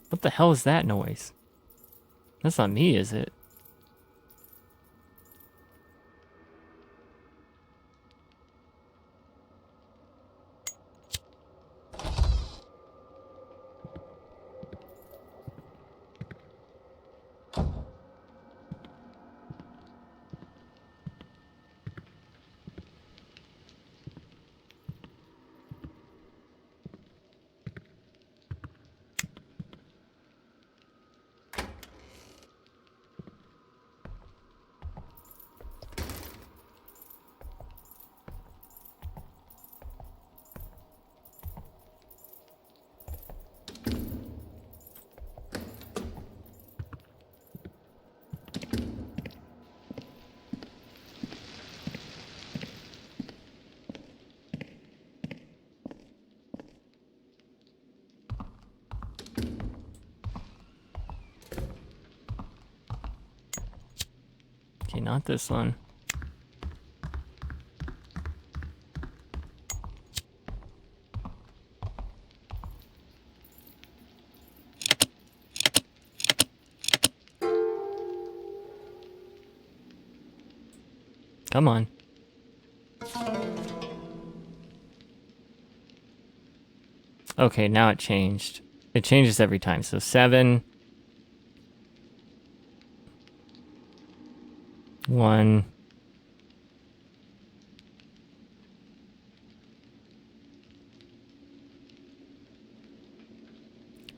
What the hell is that noise? That's not me, is it? Okay, not this one. Come on. Okay, now it changed. It changes every time. So 7, 1,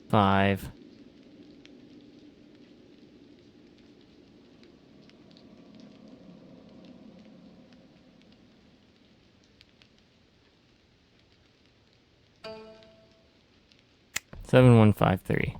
5. Seven, 1, 5, 3.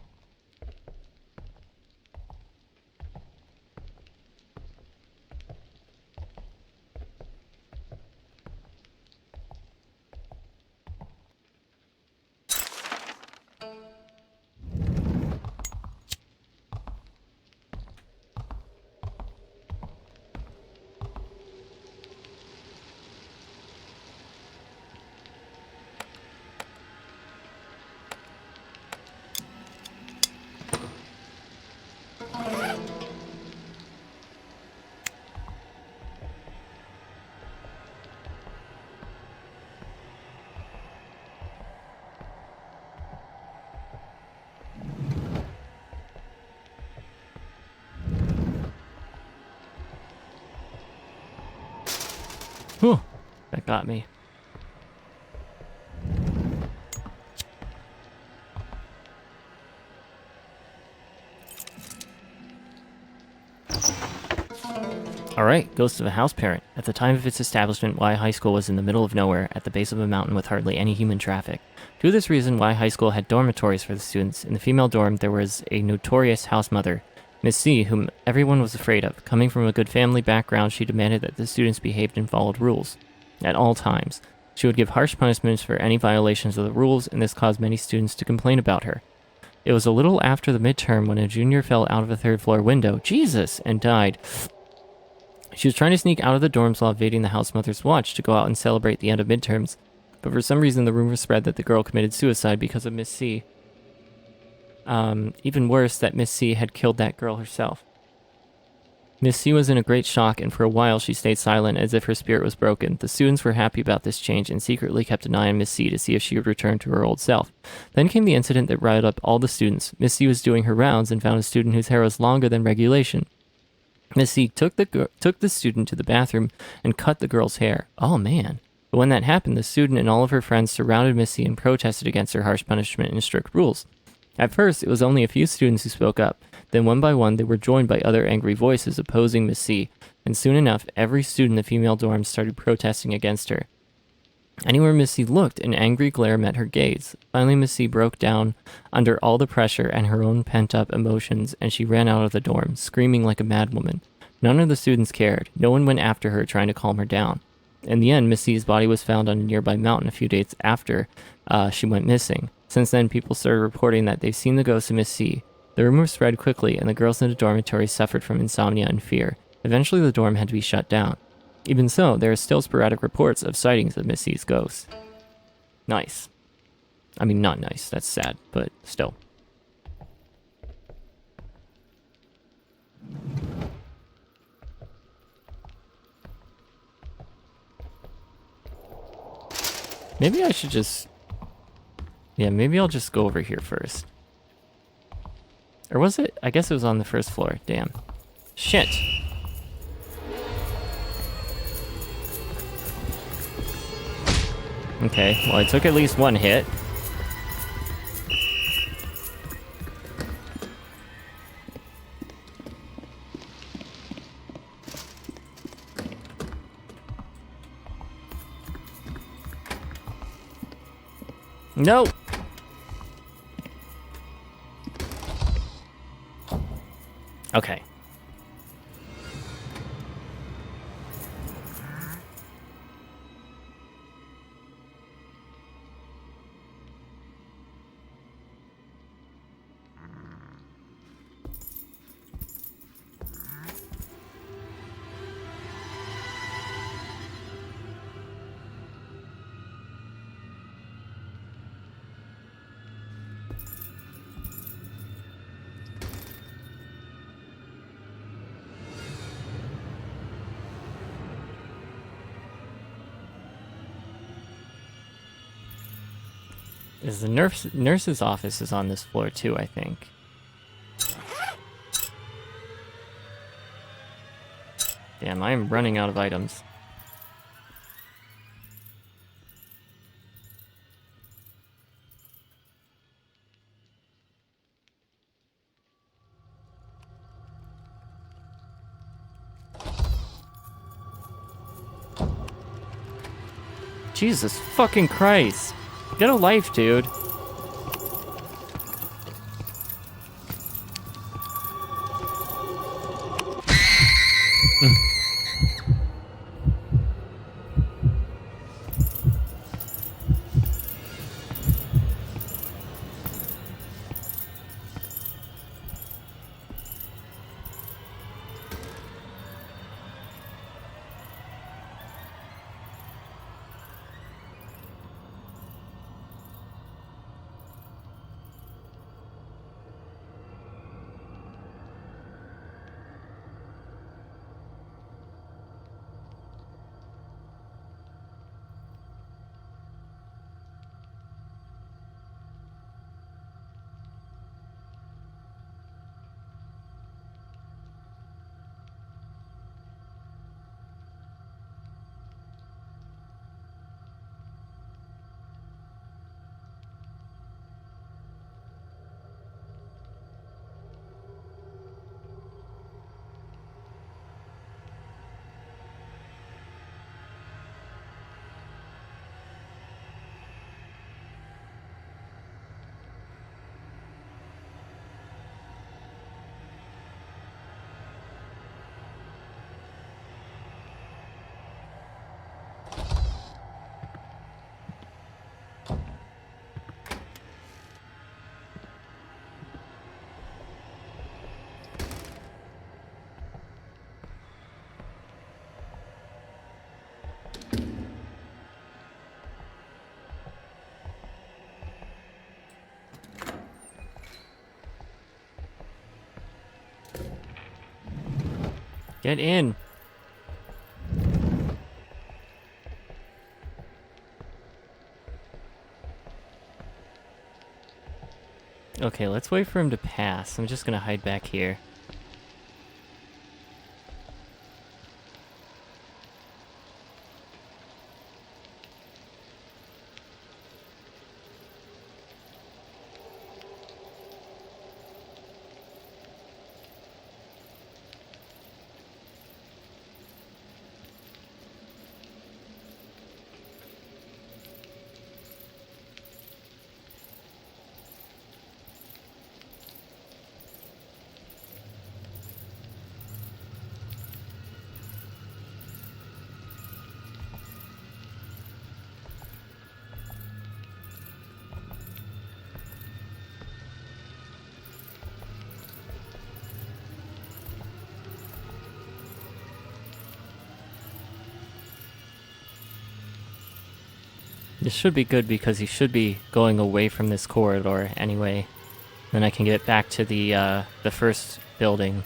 Whew, that got me. Alright, Ghost of a House Parent. At the time of its establishment, Y High School was in the middle of nowhere, at the base of a mountain with hardly any human traffic. Due to this reason, Y High School had dormitories for the students. In the female dorm, there was a notorious house mother, Miss C, whom everyone was afraid of. Coming from a good family background, she demanded that the students behaved and followed rules at all times. She would give harsh punishments for any violations of the rules, and this caused many students to complain about her. It was a little after the midterm when a junior fell out of a third-floor window, Jesus, and died. She was trying to sneak out of the dorms while evading the house mother's watch to go out and celebrate the end of midterms, but for some reason the rumor spread that the girl committed suicide because of Miss C. Even worse, that Miss C had killed that girl herself. Miss C was in a great shock, and for a while she stayed silent as if her spirit was broken. The students were happy about this change and secretly kept an eye on Miss C to see if she would return to her old self. Then came the incident that riled up all the students. Miss C was doing her rounds and found a student whose hair was longer than regulation. Miss C took the student to the bathroom and cut the girl's hair. Oh, man. But when that happened, the student and all of her friends surrounded Miss C and protested against her harsh punishment and strict rules. At first, it was only a few students who spoke up. Then one by one, they were joined by other angry voices opposing Miss C, and soon enough, every student in the female dorms started protesting against her. Anywhere Miss C looked, an angry glare met her gaze. Finally, Miss C broke down under all the pressure and her own pent-up emotions, and she ran out of the dorm, screaming like a madwoman. None of the students cared. No one went after her, trying to calm her down. In the end, Miss C's body was found on a nearby mountain a few days after she went missing. Since then, people started reporting that they've seen the ghost of Miss C. The rumor spread quickly, and the girls in the dormitory suffered from insomnia and fear. Eventually, the dorm had to be shut down. Even so, there are still sporadic reports of sightings of Miss C's ghost. Nice. I mean, not nice. That's sad, but still. Maybe I should just... Yeah, maybe I'll just go over here first. Or was it? I guess it was on the first floor. Damn. Shit. Okay, well, I took at least one hit. No! Okay. Is the nurse's office is on this floor too, I think. Damn, I am running out of items. Jesus fucking Christ. Get a life, dude. Get in. Okay, let's wait for him to pass. I'm just gonna hide back here. This should be good because he should be going away from this corridor anyway. Then I can get back to the first building.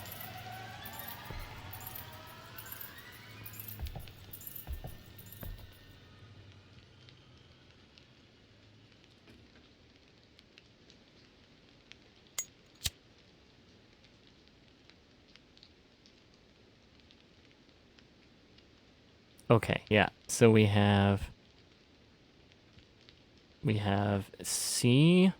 Okay, yeah. So we have C.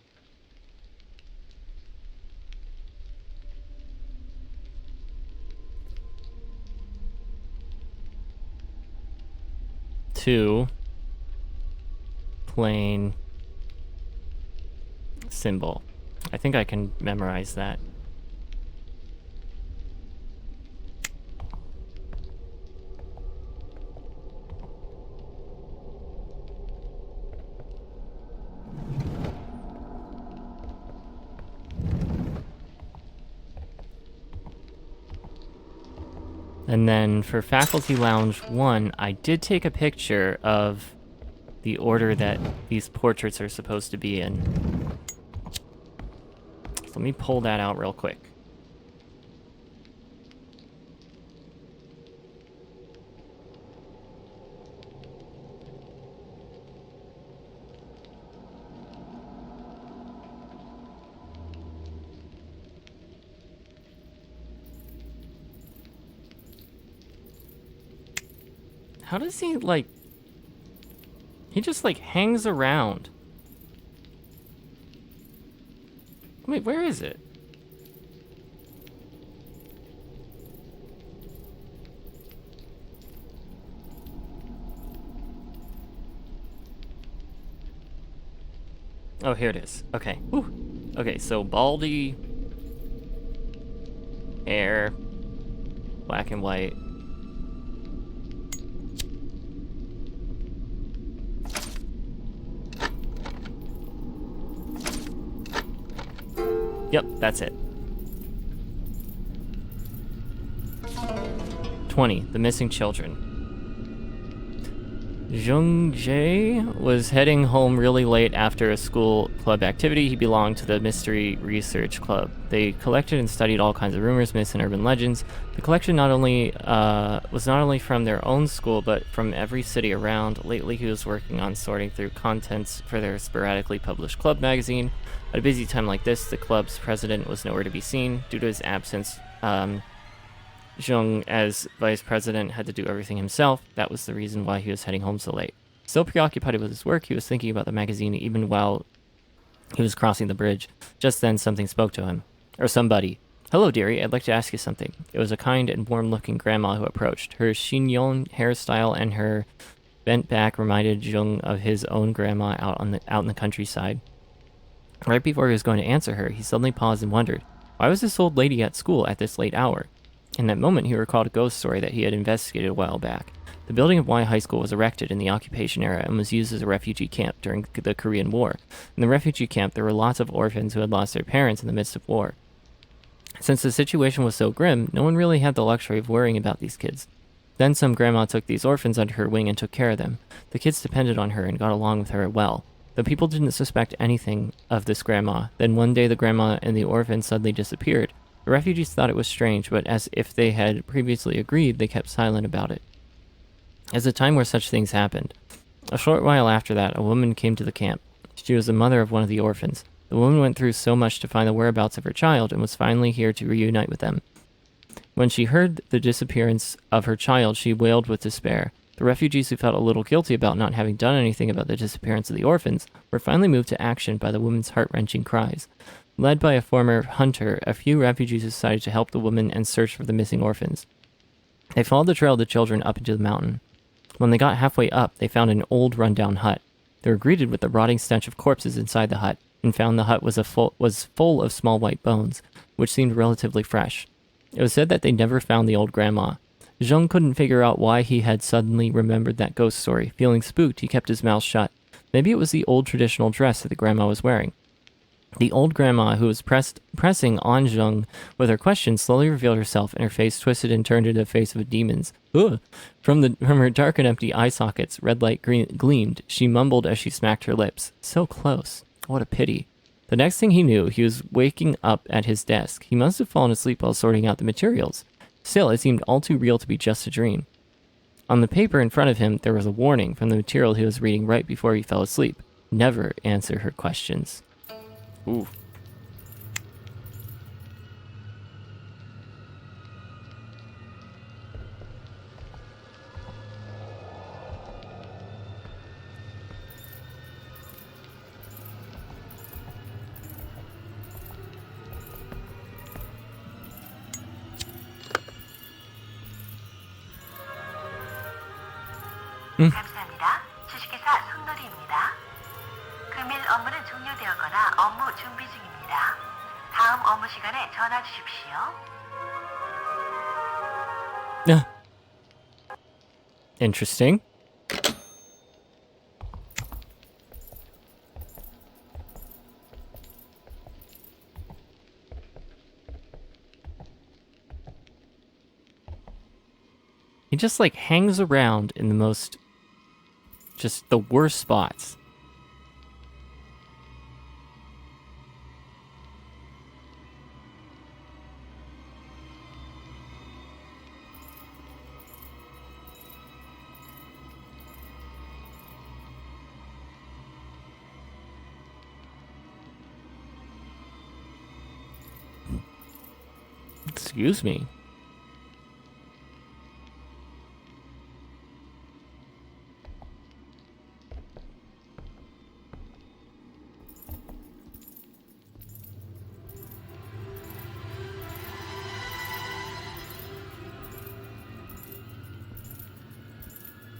Two. Plain. Symbol. I think I can memorize that. And then for Faculty Lounge 1, I did take a picture of the order that these portraits are supposed to be in. So let me pull that out real quick. How does he, like... He just, like, hangs around. Wait, where is it? Oh, here it is. Okay. Whew. Okay, so baldy hair, black and white. Yep, that's it. 20. The missing children. Jung Jae was heading home really late after a school club activity. He belonged to the Mystery Research Club. They collected and studied all kinds of rumors, myths, and urban legends. The collection was not only from their own school, but from every city around. Lately, he was working on sorting through contents for their sporadically published club magazine. At a busy time like this, the club's president was nowhere to be seen. Due to his absence, Jung, as vice president, had to do everything himself. That was the reason why he was heading home so late. Still preoccupied with his work, he was thinking about the magazine even while he was crossing the bridge. Just then, something spoke to him. Or somebody. "Hello, dearie, I'd like to ask you something." It was a kind and warm-looking grandma who approached. Her chignon hairstyle and her bent back reminded Jung of his own grandma out in the countryside. Right before he was going to answer her, he suddenly paused and wondered, why was this old lady at school at this late hour? In that moment, he recalled a ghost story that he had investigated a while back. The building of Y High School was erected in the occupation era and was used as a refugee camp during the Korean War. In the refugee camp, there were lots of orphans who had lost their parents in the midst of war. Since the situation was so grim, no one really had the luxury of worrying about these kids. Then some grandma took these orphans under her wing and took care of them. The kids depended on her and got along with her well. The people didn't suspect anything of this grandma. Then one day the grandma and the orphans suddenly disappeared. The refugees thought it was strange, but as if they had previously agreed, they kept silent about it. As a time where such things happened. A short while after that, a woman came to the camp. She was the mother of one of the orphans. The woman went through so much to find the whereabouts of her child and was finally here to reunite with them. When she heard the disappearance of her child, she wailed with despair. The refugees, who felt a little guilty about not having done anything about the disappearance of the orphans, were finally moved to action by the woman's heart-wrenching cries. Led by a former hunter, a few refugees decided to help the woman and search for the missing orphans. They followed the trail of the children up into the mountain. When they got halfway up, they found an old rundown hut. They were greeted with the rotting stench of corpses inside the hut, and found the hut was full of small white bones, which seemed relatively fresh. It was said that they never found the old grandma. Jung couldn't figure out why he had suddenly remembered that ghost story. Feeling spooked, he kept his mouth shut. Maybe it was the old traditional dress that the grandma was wearing. The old grandma, who was pressing on Jung with her questions, slowly revealed herself, and her face twisted and turned into the face of a demon's. Ugh! From her dark and empty eye sockets, red light gleamed. She mumbled as she smacked her lips. So close. What a pity. The next thing he knew, he was waking up at his desk. He must have fallen asleep while sorting out the materials. Still, it seemed all too real to be just a dream. On the paper in front of him, there was a warning from the material he was reading right before he fell asleep. Never answer her questions. Ooh. 감사합니다. 주식회사 손놀이입니다. 금일 업무는 종료되었거나 업무 준비 중입니다. 다음 업무 시간에 전화 주십시오. Interesting. He just like hangs around in the most, just the worst spots. Excuse me.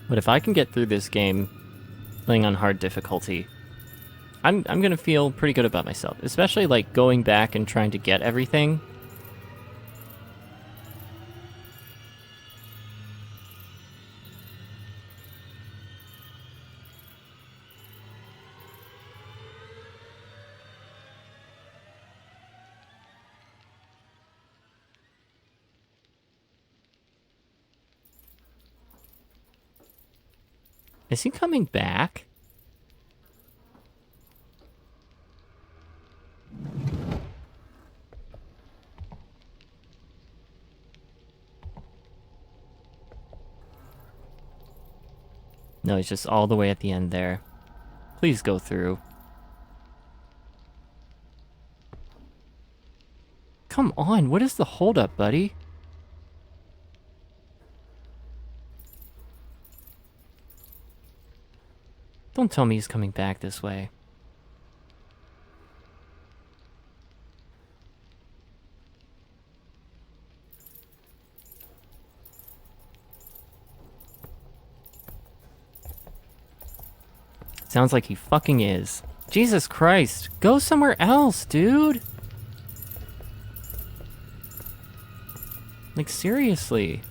But if I can get through this game playing on hard difficulty, I'm gonna feel pretty good about myself. Especially like going back and trying to get everything. Is he coming back? No, he's just all the way at the end there. Please go through. Come on, what is the holdup, buddy? Don't tell me he's coming back this way. Sounds like he fucking is. Jesus Christ, go somewhere else, dude! Like, seriously.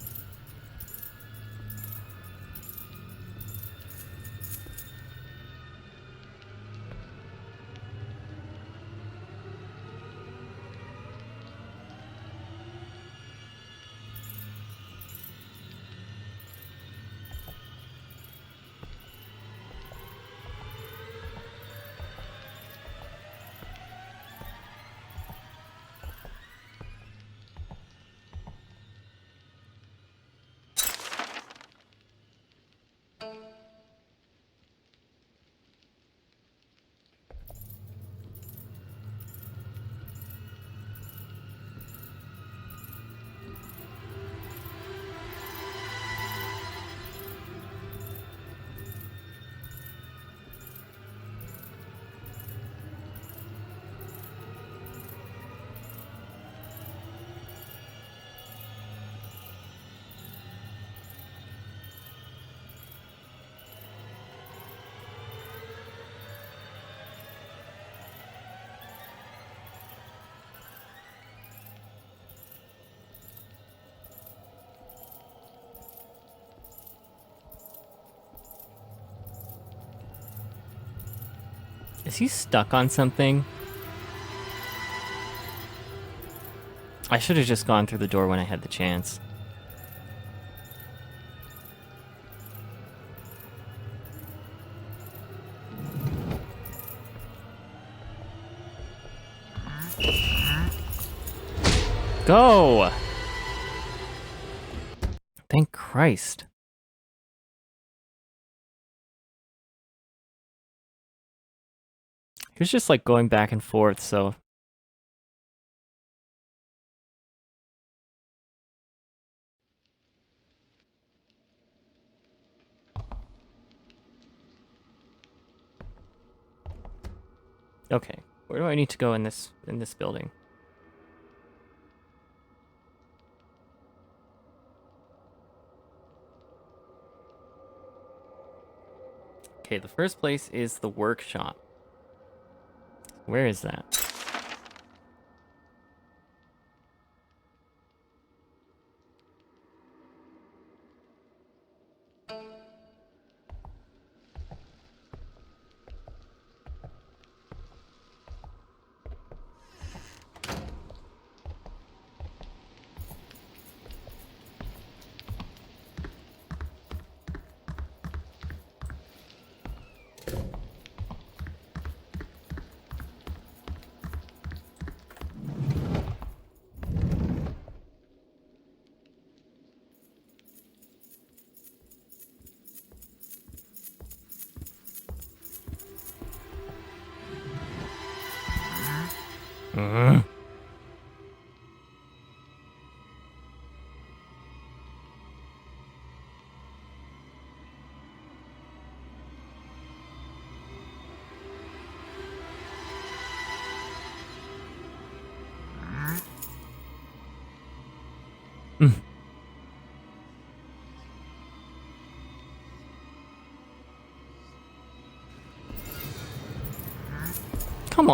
Is he stuck on something? I should have just gone through the door when I had the chance. Go! Thank Christ. He was just like going back and forth, so... Okay, where do I need to go in this building? Okay, the first place is the workshop. Where is that?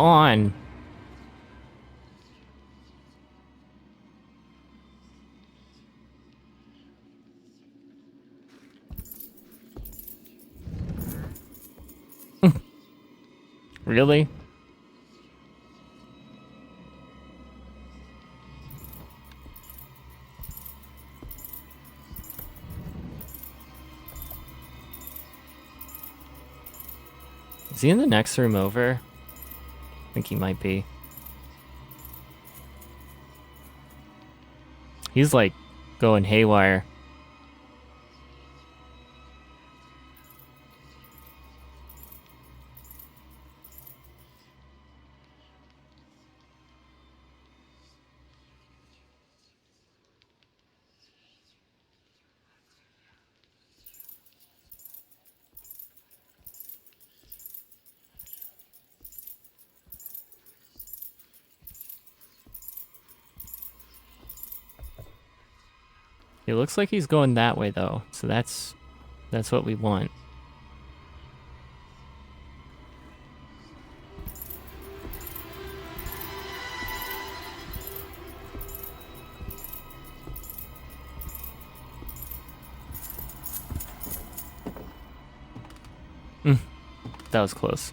on. Really? Is he in the next room over? I think he might be. He's like going haywire. It looks like he's going that way though, so that's what we want. That was close.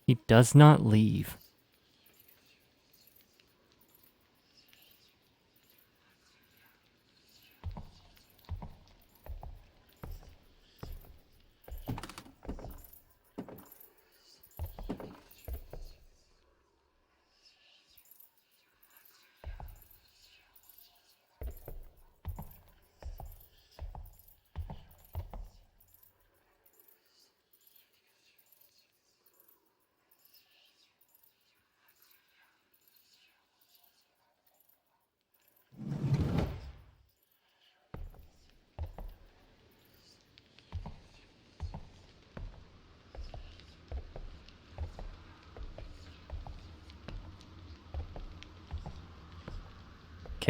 He does not leave.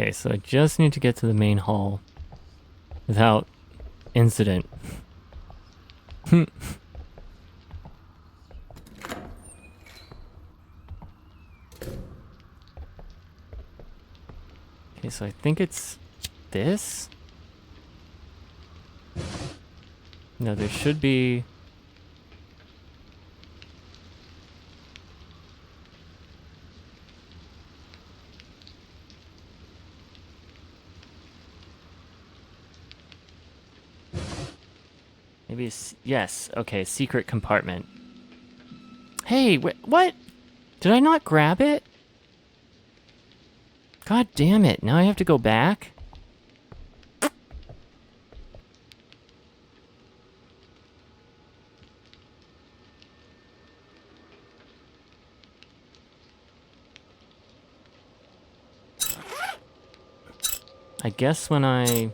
Okay, so I just need to get to the main hall without incident. Okay, so I think it's this? No, there should be... Maybe it's... Yes, okay, secret compartment. Hey, what? Did I not grab it? God damn it, now I have to go back? I guess when I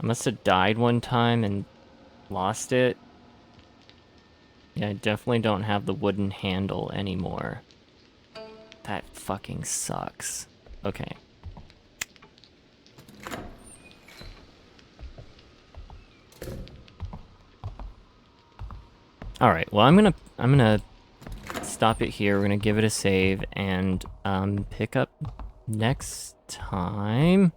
must have died one time and lost it. Yeah, I definitely don't have the wooden handle anymore. That fucking sucks. Okay. Alright, well I'm gonna stop it here. We're gonna give it a save and pick up next time.